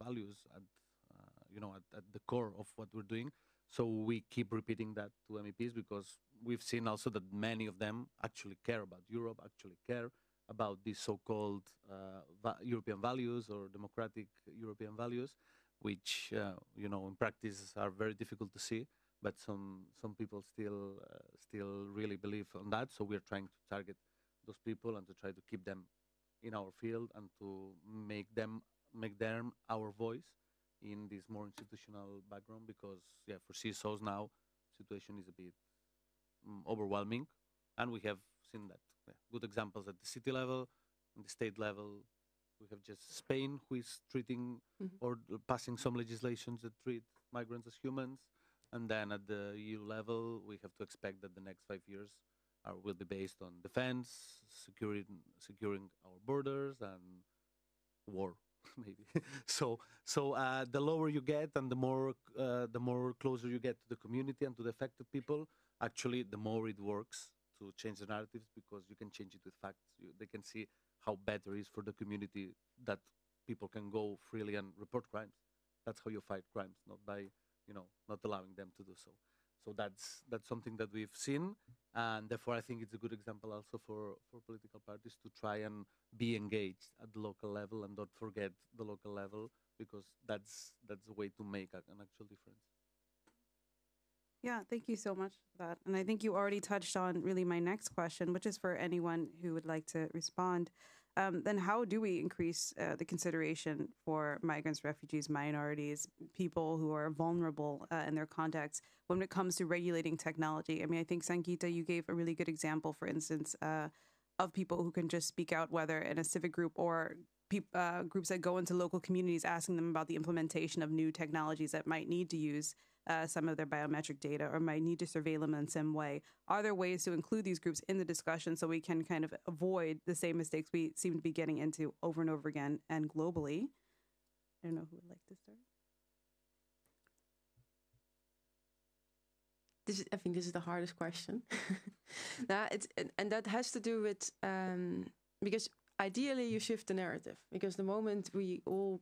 values at the core of what we're doing. So we keep repeating that to MEPs, because we've seen also that many of them actually care about Europe, actually care about these so-called European values or democratic European values, which in practice are very difficult to see, but some people still really believe on that. So we're trying to target those people and to try to keep them in our field, and to make them our voice in this more institutional background, because for CSOs now situation is a bit overwhelming, and we have seen that good examples at the city level, and the state level. We have just Spain, who is treating or passing some legislations that treat migrants as humans, and then at the EU level, we have to expect that the next 5 years will be based on defense, securing our borders, and war, maybe. So the lower you get, and the more closer you get to the community and to the affected people, actually, the more it works to change the narratives, because you can change it with facts. They can see how better it is for the community that people can go freely and report crimes. That's how you fight crimes, not by not allowing them to do so. So that's something that we've seen, and therefore I think it's a good example also for political parties to try and be engaged at the local level and not forget the local level, because that's a way to make an actual difference. Yeah, thank you so much for that. And I think you already touched on really my next question, which is for anyone who would like to respond. Then how do we increase the consideration for migrants, refugees, minorities, people who are vulnerable in their contexts when it comes to regulating technology? I mean, I think, Sangeeta, you gave a really good example, for instance, of people who can just speak out, whether in a civic group or groups that go into local communities, asking them about the implementation of new technologies that might need to use some of their biometric data or might need to surveil them in some way. Are there ways to include these groups in the discussion so we can kind of avoid the same mistakes we seem to be getting into over and over again and globally? I don't know who would like to start. I think this is the hardest question. And that has to do with because ideally you shift the narrative, because the moment we all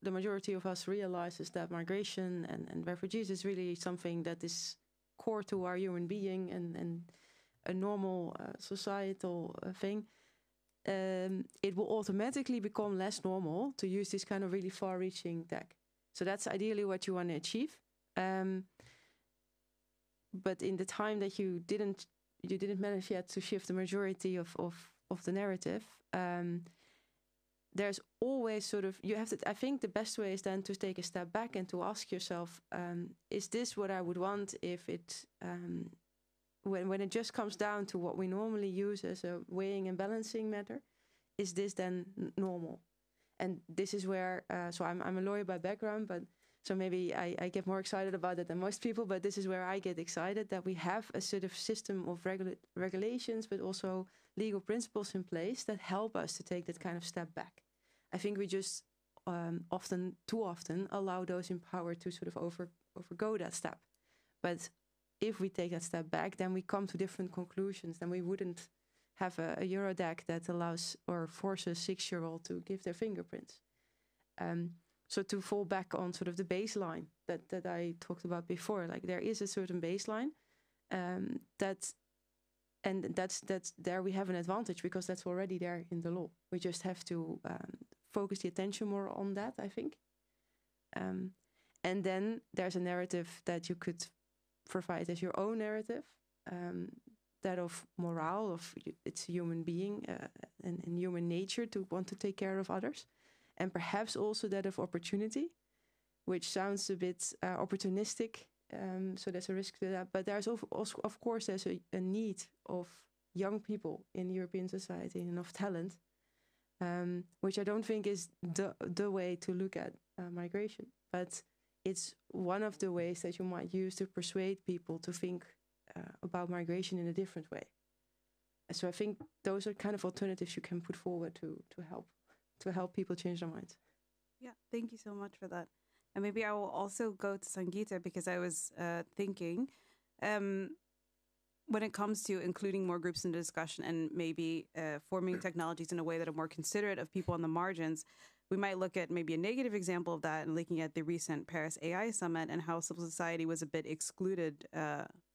the majority of us realizes that migration and refugees is really something that is core to our human being and a normal societal thing, it will automatically become less normal to use this kind of really far-reaching tech. So that's ideally what you want to achieve. But in the time that you didn't manage yet to shift the majority of the narrative, there's always sort of, you have to, I think the best way is then to take a step back and to ask yourself, is this what I would want if it, when it just comes down to what we normally use as a weighing and balancing matter, is this then normal? And this is where, so I'm a lawyer by background, but so maybe I get more excited about it than most people, but this is where I get excited, that we have a sort of system of regulations, but also legal principles in place that help us to take that kind of step back. I think we just too often allow those in power to sort of overgo that step. But if we take that step back, then we come to different conclusions. Then we wouldn't have a Eurodac that allows or forces 6-year-old to give their fingerprints. So to fall back on sort of the baseline that I talked about before, like there is a certain baseline that's there we have an advantage because that's already there in the law. We just have to focus the attention more on that, I think. And then there's a narrative that you could provide as your own narrative, that of morale, of it's a human being and human nature to want to take care of others. And perhaps also that of opportunity, which sounds a bit opportunistic. So there's a risk to that. But there's also, of course, there's a need of young people in European society and of talent, which I don't think is the way to look at migration. But it's one of the ways that you might use to persuade people to think about migration in a different way. So I think those are kind of alternatives you can put forward to help people change their minds. Yeah, thank you so much for that. And maybe I will also go to Sangeeta because I was thinking when it comes to including more groups in the discussion and maybe forming technologies in a way that are more considerate of people on the margins, we might look at maybe a negative example of that and looking at the recent Paris AI Summit and how civil society was a bit excluded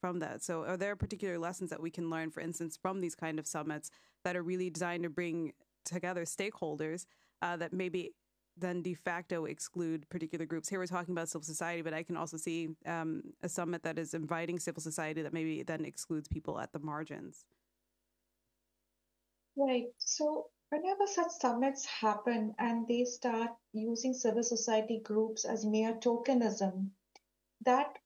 from that. So are there particular lessons that we can learn, for instance, from these kind of summits that are really designed to bring together stakeholders that maybe then de facto exclude particular groups? Here we're talking about civil society, but I can also see a summit that is inviting civil society that maybe then excludes people at the margins. Right. So whenever such summits happen and they start using civil society groups as mere tokenism, that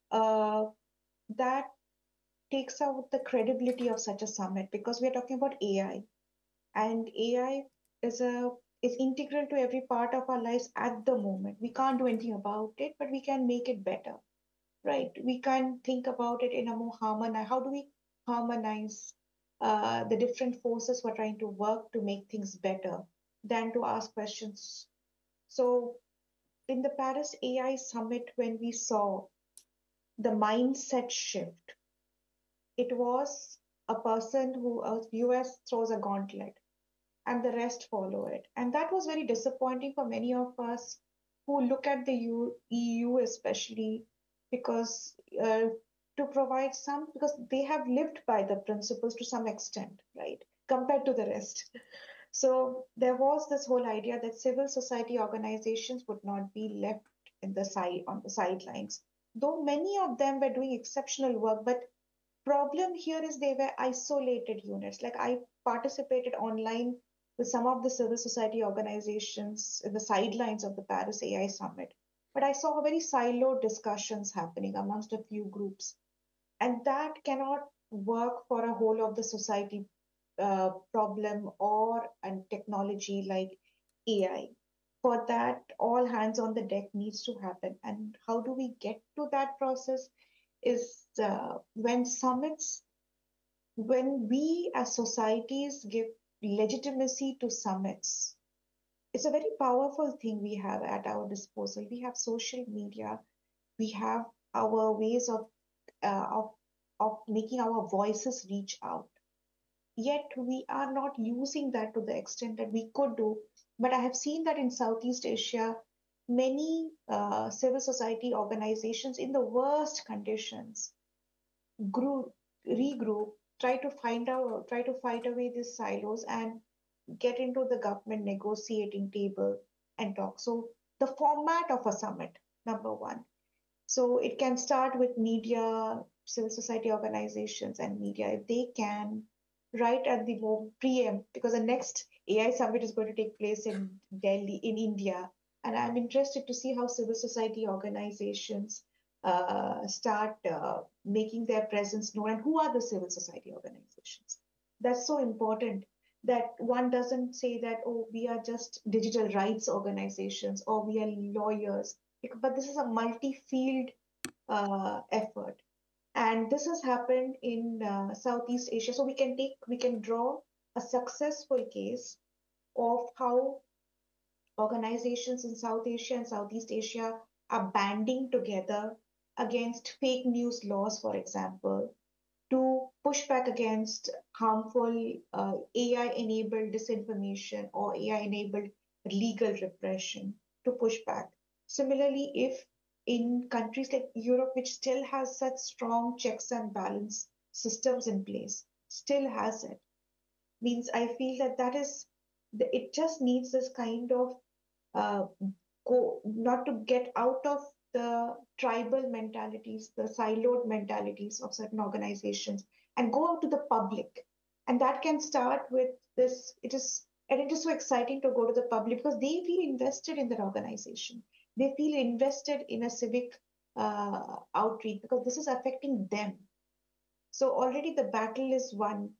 takes out the credibility of such a summit, because we are talking about AI, and AI is integral to every part of our lives at the moment. We can't do anything about it, but we can make it better, right? We can think about it in a more harmonized. How do we harmonize the different forces who are trying to work to make things better than to ask questions? So in the Paris AI Summit, when we saw the mindset shift, it was a person who, US throws a gauntlet and the rest follow it. And that was very disappointing for many of us who look at the EU especially, because to provide some, because they have lived by the principles to some extent, right, compared to the rest. So there was this whole idea that civil society organizations would not be left on the sidelines, though many of them were doing exceptional work. But problem here is they were isolated units. Like I participated online with some of the civil society organizations in the sidelines of the Paris AI Summit, but I saw very siloed discussions happening amongst a few groups. And that cannot work for a whole of the society problem or a technology like AI. For that, all hands on the deck needs to happen. And how do we get to that process is when we as societies give legitimacy to summits. It's a very powerful thing we have at our disposal. We have social media, we have our ways of making our voices reach out. Yet we are not using that to the extent that we could do. But I have seen that in Southeast Asia, many civil society organizations in the worst conditions regroup, try to fight away these silos and get into the government negotiating table and talk. So the format of a summit, number one. So it can start with media, civil society organizations, and media. If they can, right at the preempt, because the next AI summit is going to take place in Delhi, in India, and I'm interested to see how civil society organizations start making their presence known, and who are the civil society organizations. That's so important that one doesn't say that, oh, we are just digital rights organizations or we are lawyers, but this is a multi-field effort, and this has happened in Southeast Asia. So we can draw a successful case of how organizations in South Asia and Southeast Asia are banding together against fake news laws, for example, to push back against harmful AI-enabled disinformation or AI-enabled legal repression, to push back. Similarly, if in countries like Europe, which still has such strong checks and balance systems in place, still has it, means I feel that it just needs this kind of uh, not to get out of the tribal mentalities, the siloed mentalities of certain organizations, and go out to the public. And that can start with this. It is so exciting to go to the public because they feel invested in their organization. They feel invested in a civic outreach because this is affecting them. So already the battle is won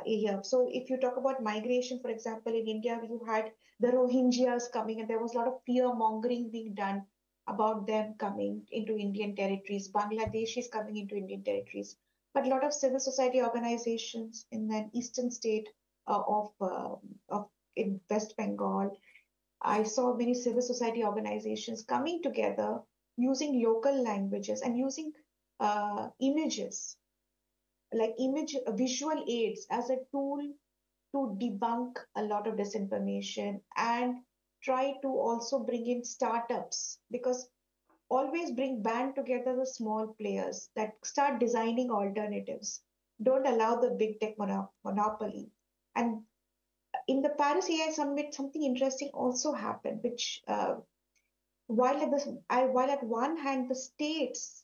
here. So if you talk about migration, for example, in India, you had the Rohingyas coming, and there was a lot of fear mongering being done about them coming into Indian territories. Bangladeshis coming into Indian territories. But a lot of civil society organizations in an eastern state of in West Bengal, I saw many civil society organizations coming together using local languages and using images, like visual aids as a tool to debunk a lot of disinformation and try to also bring in startups, because always band together the small players that start designing alternatives. Don't allow the big tech monopoly. And in the Paris AI Summit, something interesting also happened, which while at one hand the states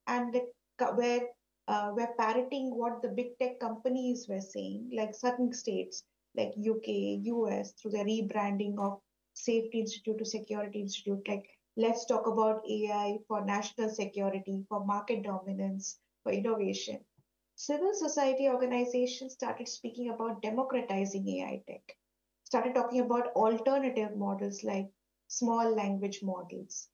and were parroting what the big tech companies were saying, like certain states like UK, US, through the rebranding of Safety Institute to Security Institute, like let's talk about AI for national security, for market dominance, for innovation. Civil society organizations started speaking about democratizing AI tech, started talking about alternative models like small language models,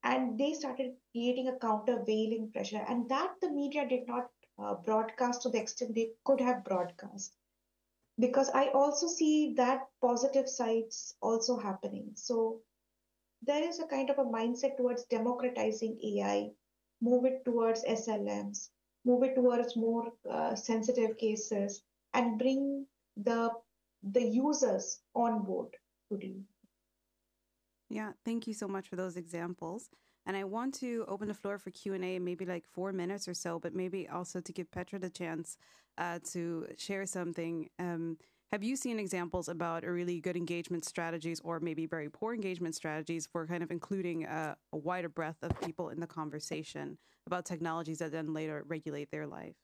and they started creating a countervailing pressure, and that the media did not broadcast to the extent they could have broadcast, because I also see that positive sides also happening. So there is a kind of a mindset towards democratizing AI, move it towards SLMs, move it towards more sensitive cases, and bring the users on board to deal. Yeah, thank you so much for those examples. And I want to open the floor for Q&A, maybe like 4 minutes or so, but maybe also to give Petra the chance to share something. Have you seen examples about a really good engagement strategies, or maybe very poor engagement strategies, for kind of including a wider breadth of people in the conversation about technologies that then later regulate their life?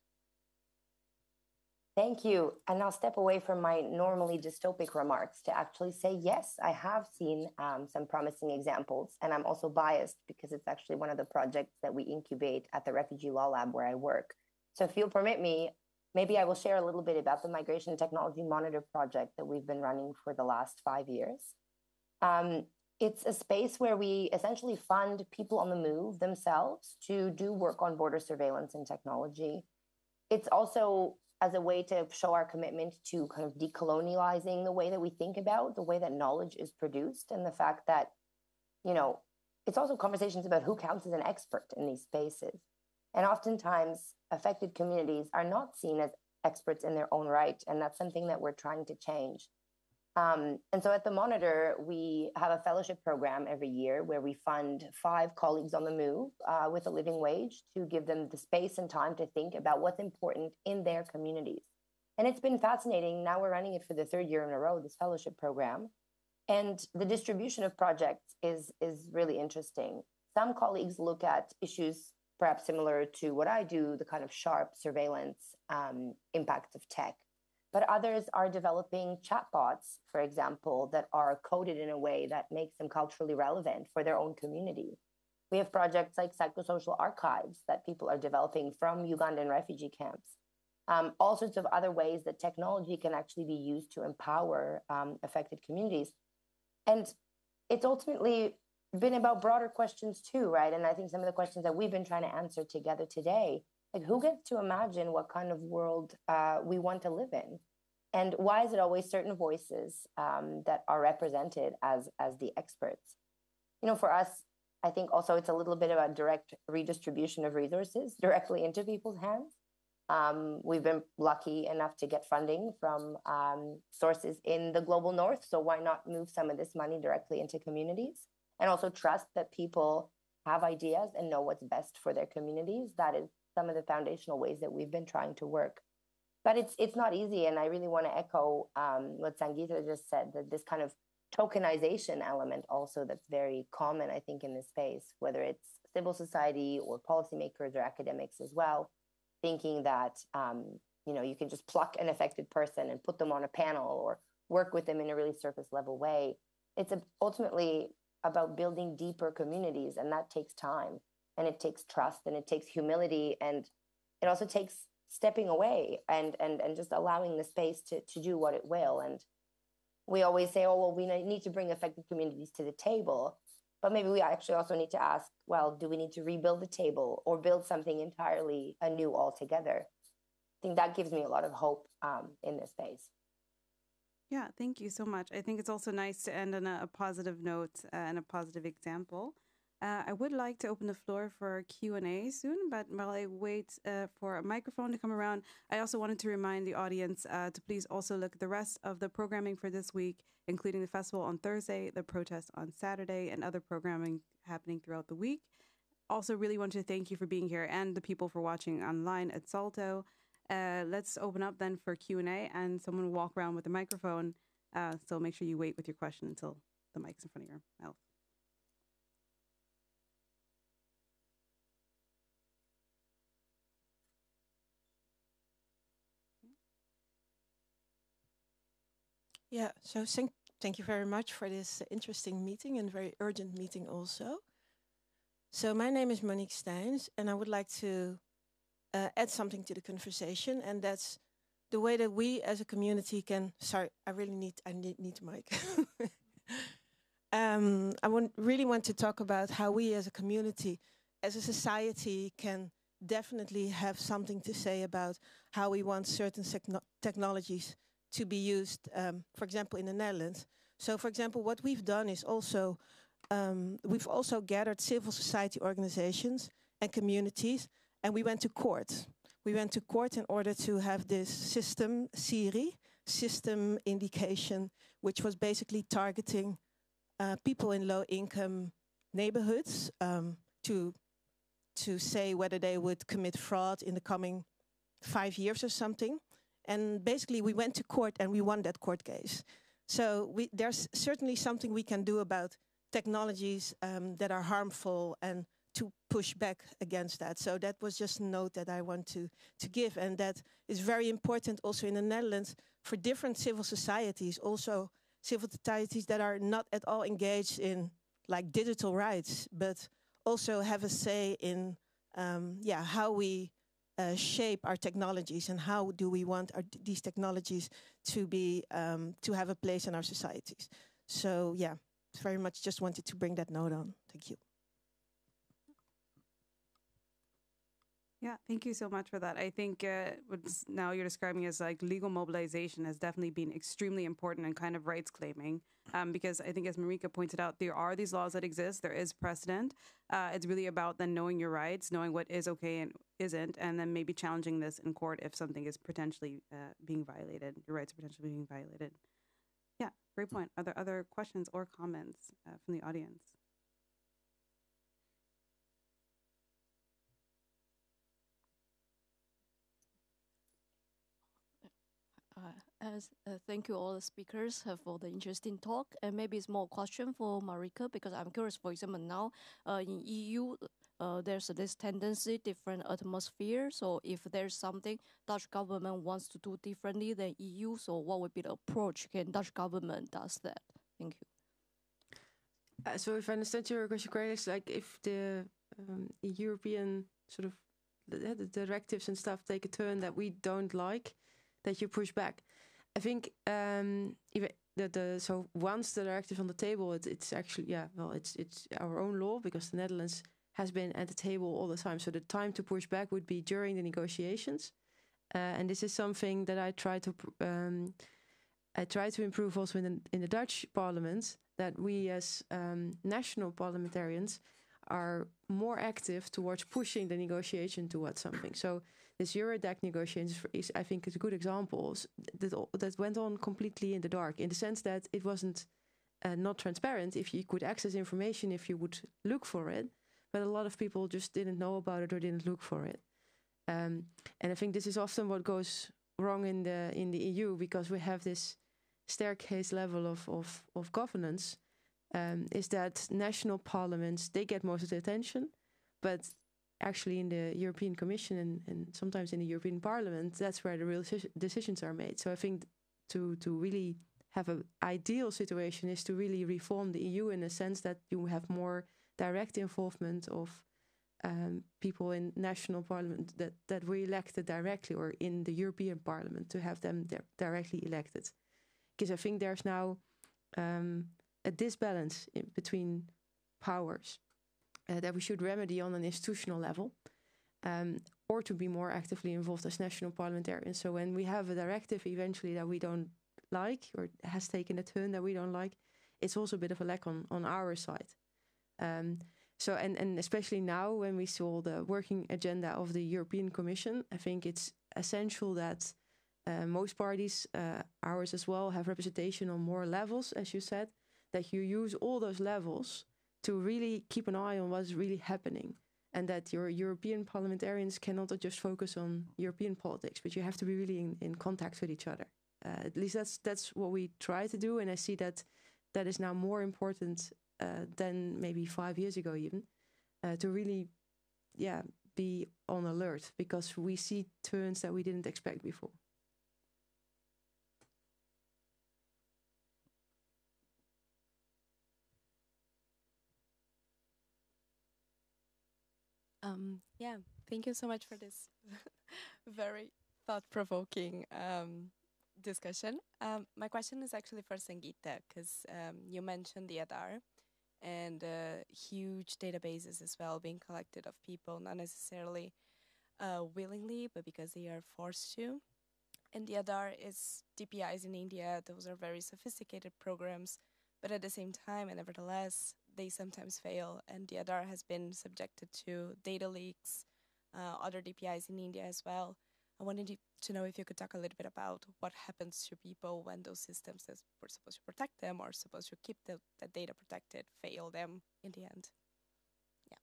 Thank you. And I'll step away from my normally dystopic remarks to actually say, yes, I have seen some promising examples. And I'm also biased because it's actually one of the projects that we incubate at the Refugee Law Lab where I work. So if you'll permit me, maybe I will share a little bit about the Migration Technology Monitor project that we've been running for the last 5 years. It's a space where we essentially fund people on the move themselves to do work on border surveillance and technology. It's also as a way to show our commitment to kind of decolonializing the way that we think about the way that knowledge is produced, and the fact that, you know, it's also conversations about who counts as an expert in these spaces. And oftentimes affected communities are not seen as experts in their own right. And that's something that we're trying to change. And so at the Monitor, we have a fellowship program every year where we fund 5 colleagues on the move with a living wage to give them the space and time to think about what's important in their communities. And it's been fascinating. Now we're running it for the 3rd year in a row, this fellowship program. And the distribution of projects is really interesting. some colleagues look at issues perhaps similar to what I do, the kind of sharp surveillance impact of tech. But others are developing chatbots, for example, that are coded in a way that makes them culturally relevant for their own community. We have projects like psychosocial archives that people are developing from Ugandan refugee camps. All sorts of other ways that technology can actually be used to empower affected communities. And it's ultimately been about broader questions too, right? And I think some of the questions that we've been trying to answer together today, like who gets to imagine what kind of world we want to live in? And why is it always certain voices that are represented as the experts? You know, for us, I think also it's a little bit about direct redistribution of resources directly into people's hands. We've been lucky enough to get funding from sources in the global north. So why not move some of this money directly into communities and also trust that people have ideas and know what's best for their communities? That is some of the foundational ways that we've been trying to work. But it's not easy. And I really want to echo what Sangeeta just said, that this kind of tokenization element also that's very common, I think, in this space, whether it's civil society or policymakers or academics as well, thinking that you know, you can just pluck an affected person and put them on a panel or work with them in a really surface level way. It's ultimately about building deeper communities, and that takes time, and it takes trust, and it takes humility, and it also takes stepping away and just allowing the space to do what it will. And we always say, oh, well, we need to bring affected communities to the table. But maybe we actually also need to ask, well, do we need to rebuild the table or build something entirely anew altogether? I think that gives me a lot of hope in this space. Yeah, thank you so much. I think it's also nice to end on a positive note and a positive example. I would like to open the floor for Q&A soon, but while I wait for a microphone to come around, I also wanted to remind the audience to please also look at the rest of the programming for this week, including the festival on Thursday, the protest on Saturday, and other programming happening throughout the week. Also, really want to thank you for being here and the people for watching online at Salto. Let's open up then for Q&A, and someone will walk around with a microphone. So make sure you wait with your question until the mic's in front of your mouth. Yeah, so thank you very much for this interesting meeting and very urgent meeting also. So my name is Monique Steins, and I would like to add something to the conversation, and that's the way that we as a community can. Sorry, I need the mic. I really want to talk about how we as a community, as a society, can definitely have something to say about how we want certain technologies to be used, for example, in the Netherlands. So, for example, what we've done is also, we've also gathered civil society organizations and communities, and we went to court. We went to court in order to have this system, SIRI, system indication, which was basically targeting people in low-income neighborhoods to say whether they would commit fraud in the coming 5 years or something. And basically, we went to court and we won that court case. So there's certainly something we can do about technologies that are harmful and to push back against that. So that was just a note that I want to give. And that is very important also in the Netherlands for different civil societies, also civil societies that are not at all engaged in like digital rights, but also have a say in how we shape our technologies and how do we want these technologies to be to have a place in our societies. So yeah, very much just wanted to bring that note on. Thank you. Yeah, thank you so much for that. I think what now you're describing as like legal mobilization has definitely been extremely important in kind of rights claiming, because I think as Marika pointed out, there are these laws that exist. There is precedent. It's really about then knowing your rights, knowing what is okay and isn't, and then maybe challenging this in court if something is potentially being violated. Your rights are potentially being violated. Yeah, great point. Are there other questions or comments from the audience? Thank you all the speakers for the interesting talk. And maybe it's more question for Marika because I'm curious. For example, now in EU, there's this tendency, different atmosphere. So if there's something Dutch government wants to do differently than EU, so what would be the approach can Dutch government does that? Thank you. So if I understand your question correctly, it's like if the European sort of the directives and stuff take a turn that we don't like, that you push back. I think even so once the directive on the table, it's actually it's our own law because the Netherlands has been at the table all the time. So the time to push back would be during the negotiations, and this is something that I try to improve also in the Dutch Parliament. That we as national parliamentarians are more active towards pushing the negotiation towards something. So this Eurodac negotiations is, I think, is a good example that went on completely in the dark, in the sense that it wasn't not transparent if you could access information if you would look for it, but a lot of people just didn't know about it or didn't look for it. And I think this is often what goes wrong in the EU, because we have this staircase level of governance, is that national parliaments, they get most of the attention, but actually in the European Commission and sometimes in the European Parliament, that's where the real decisions are made. So I think to really have an ideal situation is to really reform the EU in a sense that you have more direct involvement of people in national parliament that were elected directly, or in the European Parliament, to have them directly elected. Because I think there's now a disbalance between powers that we should remedy on an institutional level, or to be more actively involved as national parliamentarians. So when we have a directive eventually that we don't like, or has taken a turn that we don't like, it's also a bit of a lack on our side. So and especially now when we saw the working agenda of the European Commission, I think it's essential that most parties, ours as well, have representation on more levels, as you said, that you use all those levels to really keep an eye on what's really happening, and that your European parliamentarians cannot just focus on European politics, but you have to be really in contact with each other. At least that's what we try to do, and I see that is now more important than maybe 5 years ago even, to really, be on alert, because we see turns that we didn't expect before. Thank you so much for this very thought-provoking discussion. My question is actually for Sangeeta, because you mentioned the Aadhaar and huge databases as well being collected of people, not necessarily willingly, but because they are forced to. And the Aadhaar is DPIs in India. Those are very sophisticated programs, but at the same time, and nevertheless, they sometimes fail. And the Aadhaar has been subjected to data leaks, other DPIs in India as well. I wanted to know if you could talk a little bit about what happens to people when those systems that were supposed to protect them or supposed to keep the data protected fail them in the end. Yeah,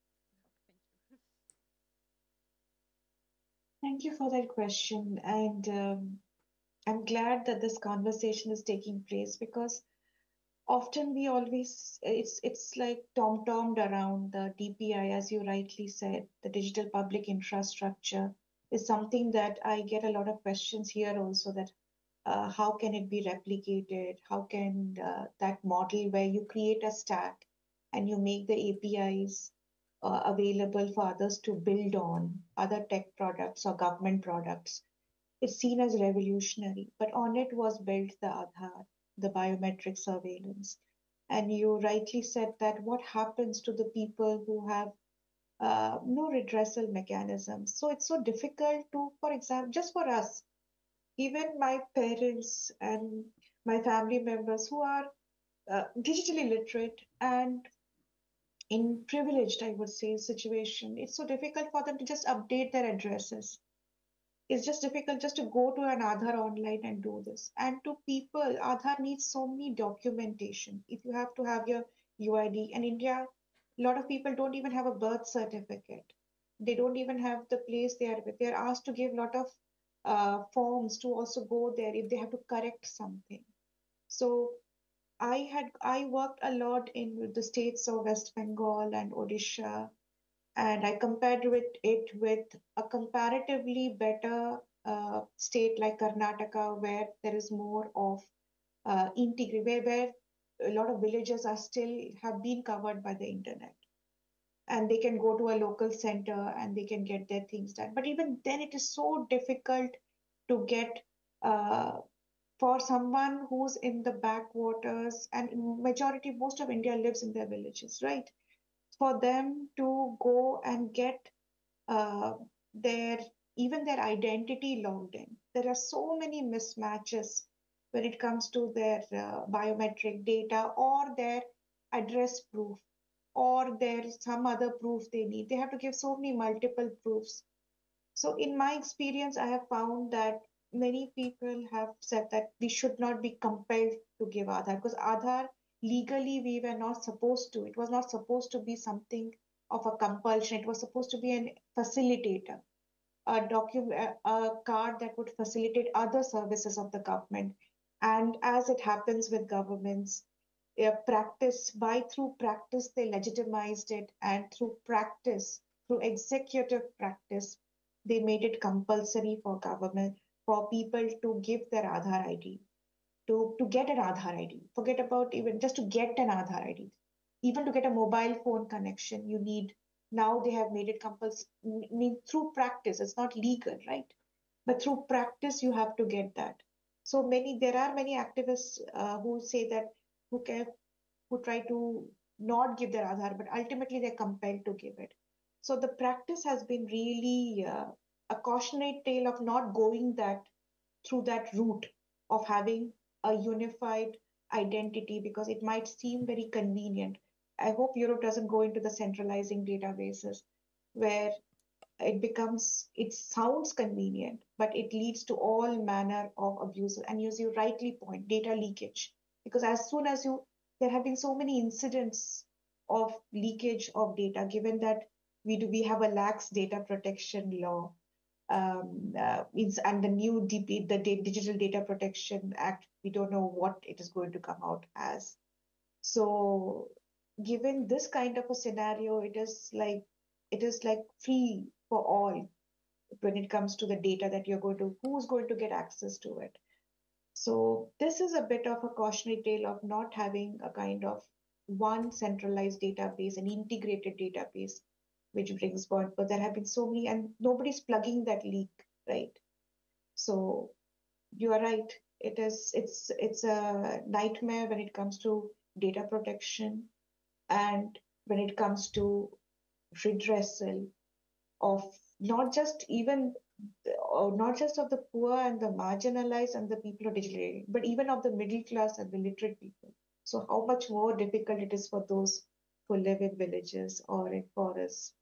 thank you. Thank you for that question. And I'm glad that this conversation is taking place, because often we always, it's like tom-tommed around the DPI, as you rightly said, the digital public infrastructure is something that I get a lot of questions here also, that how can it be replicated? How can that model where you create a stack and you make the APIs available for others to build on, other tech products or government products, it's seen as revolutionary. But on it was built the Aadhaar, the biometric surveillance. And you rightly said that what happens to the people who have no redressal mechanisms. So it's so difficult to, for example, just for us, even my parents and my family members who are digitally literate and in privileged, I would say, situation, it's so difficult for them to just update their addresses. It's just difficult just to go to an Aadhaar online and do this. And to people, Aadhaar needs so many documentation. If you have to have your UID, and India, a lot of people don't even have a birth certificate. They don't even have the place they are with. They are asked to give a lot of forms to also go there if they have to correct something. So I worked a lot in the states of West Bengal and Odisha, and I compared it with a comparatively better state like Karnataka, where there is more of where a lot of villages are still have been covered by the internet, and they can go to a local center and they can get their things done. But even then, it is so difficult to get uh, for someone who's in the backwaters, and in majority, most of India lives in their villages, right? For them to go and get uh, their even their identity logged in. There are so many mismatches when it comes to their biometric data or their address proof or their some other proof they need. They have to give so many multiple proofs. So in my experience, I have found that many people have said that we should not be compelled to give Aadhaar, because Aadhaar legally we were not supposed to. It was not supposed to be something of a compulsion. It was supposed to be an facilitator, a card that would facilitate other services of the government. And as it happens with governments, through practice they legitimized it, and through executive practice, they made it compulsory for government for people to give their Aadhaar ID, to get an Aadhaar ID. Forget about even just to get an Aadhaar ID. Even to get a mobile phone connection, you need, now they have made it compulsory. Through practice, it's not legal, right? But through practice, you have to get that. So there are many activists who say that, who can, who try to not give their Aadhaar, but ultimately they're compelled to give it. So the practice has been really a cautionary tale of not going through that route of having a unified identity, because it might seem very convenient. I hope Europe doesn't go into the centralizing databases where it sounds convenient, but it leads to all manner of abuse. And as you rightly point, data leakage. Because as soon as there have been so many incidents of leakage of data, given that we have a lax data protection law, and the new Digital Data Protection Act, we don't know what it is going to come out as. So, given this kind of a scenario, it is like free for all when it comes to the data that who's going to get access to it. So this is a bit of a cautionary tale of not having a kind of one centralized database, an integrated database, which brings point. But there have been so many, and nobody's plugging that leak, right? So you are right. It's a nightmare when it comes to data protection, and when it comes to redressal of not just even not just of the poor and the marginalized and the people who are digitally, but even of the middle class and the literate people. So how much more difficult it is for those who live in villages or in forests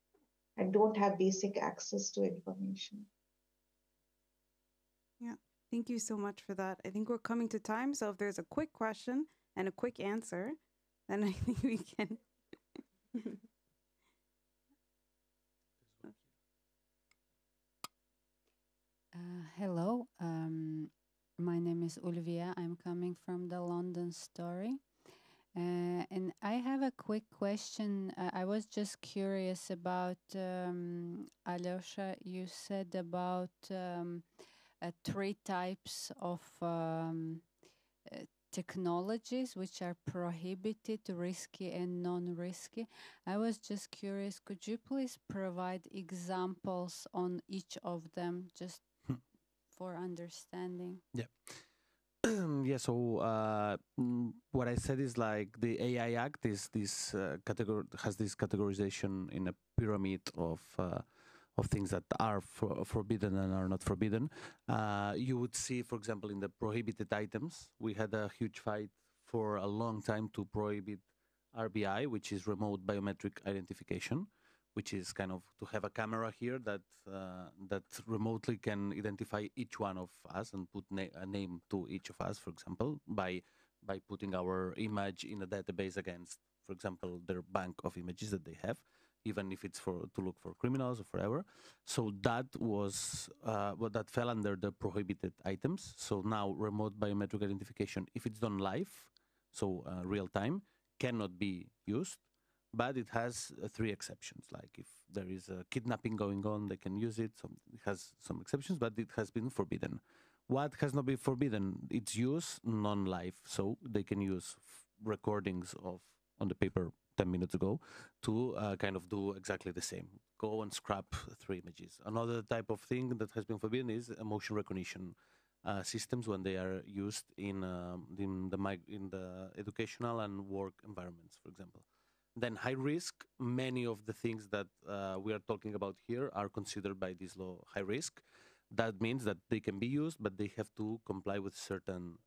and don't have basic access to information. Yeah, thank you so much for that. I think we're coming to time, so if there's a quick question and a quick answer, then I think we can. Hello, my name is Olivia. I'm coming from the London Story. And I have a quick question. I was just curious about, Alyosha, you said about 3 types of technologies which are prohibited, risky and non-risky. I was just curious, could you please provide examples on each of them, just for understanding? Yeah. Yeah, so what I said is like the AI Act is this has this categorization in a pyramid of things that are forbidden and are not forbidden. You would see, for example, in the prohibited items, we had a huge fight for a long time to prohibit RBI, which is remote biometric identification, which is kind of to have a camera here that that remotely can identify each one of us and put a name to each of us, for example, by putting our image in a database against, for example, their bank of images that they have. even if it's to look for criminals or forever. So that was that fell under the prohibited items. So now remote biometric identification, if it's done live, so real time, cannot be used. But it has 3 exceptions. Like if there is a kidnapping going on, they can use it. It has some exceptions, but it has been forbidden. What has not been forbidden? Its use non-live, so they can use recordings of on the paper 10 minutes ago to kind of do exactly the same. Go and scrap 3 images. Another type of thing that has been forbidden is emotion recognition systems when they are used in the educational and work environments, for example. Then high risk, many of the things that we are talking about here are considered by this law high risk. That means that they can be used, but they have to comply with certain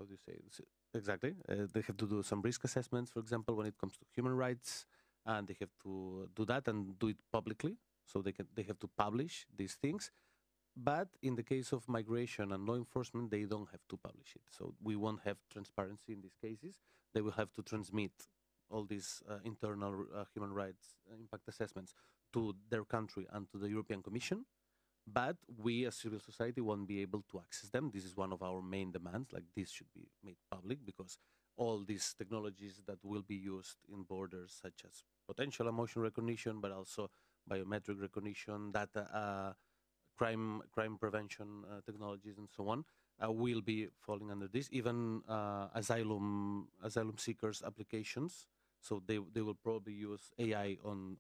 how do you say it? Exactly. They have to do some risk assessments, for example, when it comes to human rights, and they have to do that and do it publicly. So they have to publish these things. But in the case of migration and law enforcement, they don't have to publish it. So we won't have transparency in these cases. They will have to transmit all these internal human rights impact assessments to their country and to the European Commission. But we as civil society won't be able to access them. This is one of our main demands, like this should be made public, because all these technologies that will be used in borders, such as potential emotion recognition, but also biometric recognition, data, crime prevention technologies, and so on, will be falling under this. Even asylum seekers applications. So they will probably use AI on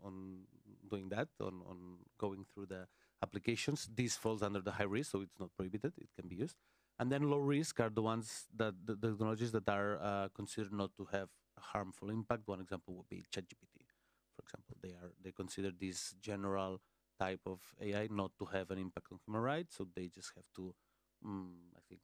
doing that, on going through the applications. This falls under the high risk, so it's not prohibited. It can be used. And then low risk are the ones that the technologies that are considered not to have a harmful impact. One example would be ChatGPT, for example. They consider this general type of AI not to have an impact on human rights, so they just have to, I think,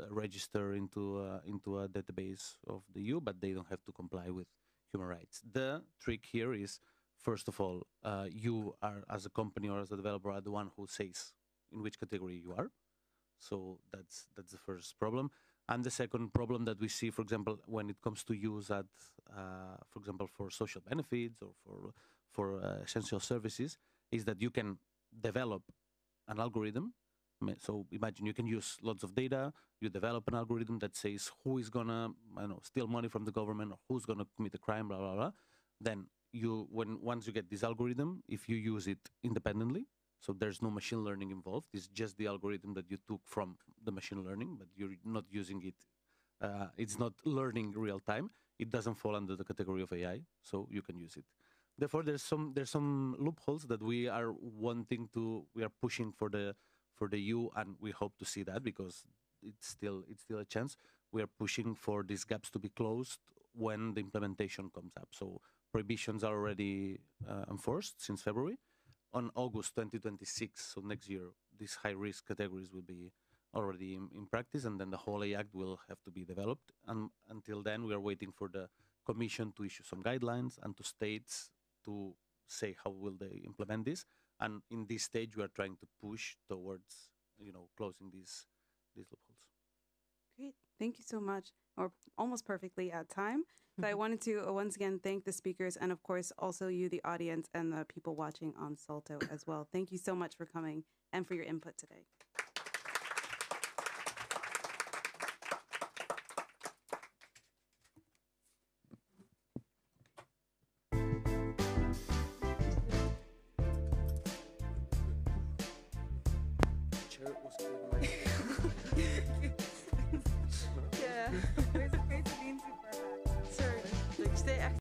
register into a database of the EU, but they don't have to comply with human rights. The trick here is, first of all, you are, as a company or as a developer, are the one who says in which category you are. So that's the first problem. And the second problem that we see, for example, when it comes to use at, for example, for social benefits or for essential services, is that you can develop an algorithm. So imagine you can use lots of data, you develop an algorithm that says who is gonna, steal money from the government, or who's gonna commit a crime, blah, blah, blah. Then once you get this algorithm, if you use it independently, so there's no machine learning involved, it's just the algorithm that you took from the machine learning, but you're not using it, it's not learning real time, it doesn't fall under the category of AI, so you can use it. Therefore, there's some loopholes that we are pushing for the EU, and we hope to see that, because it's still a chance. We are pushing for these gaps to be closed when the implementation comes up. So prohibitions are already enforced since February. On August 2026, so next year, these high-risk categories will be already in practice, and then the whole AI Act will have to be developed. And until then, we are waiting for the Commission to issue some guidelines and to states to say how will they implement this. And in this stage, we are trying to push towards, closing these loopholes. Great. Thank you so much. We're almost perfectly at time. So I wanted to once again thank the speakers, and of course also you, the audience, and the people watching on Salto as well. Thank you so much for coming and for your input today.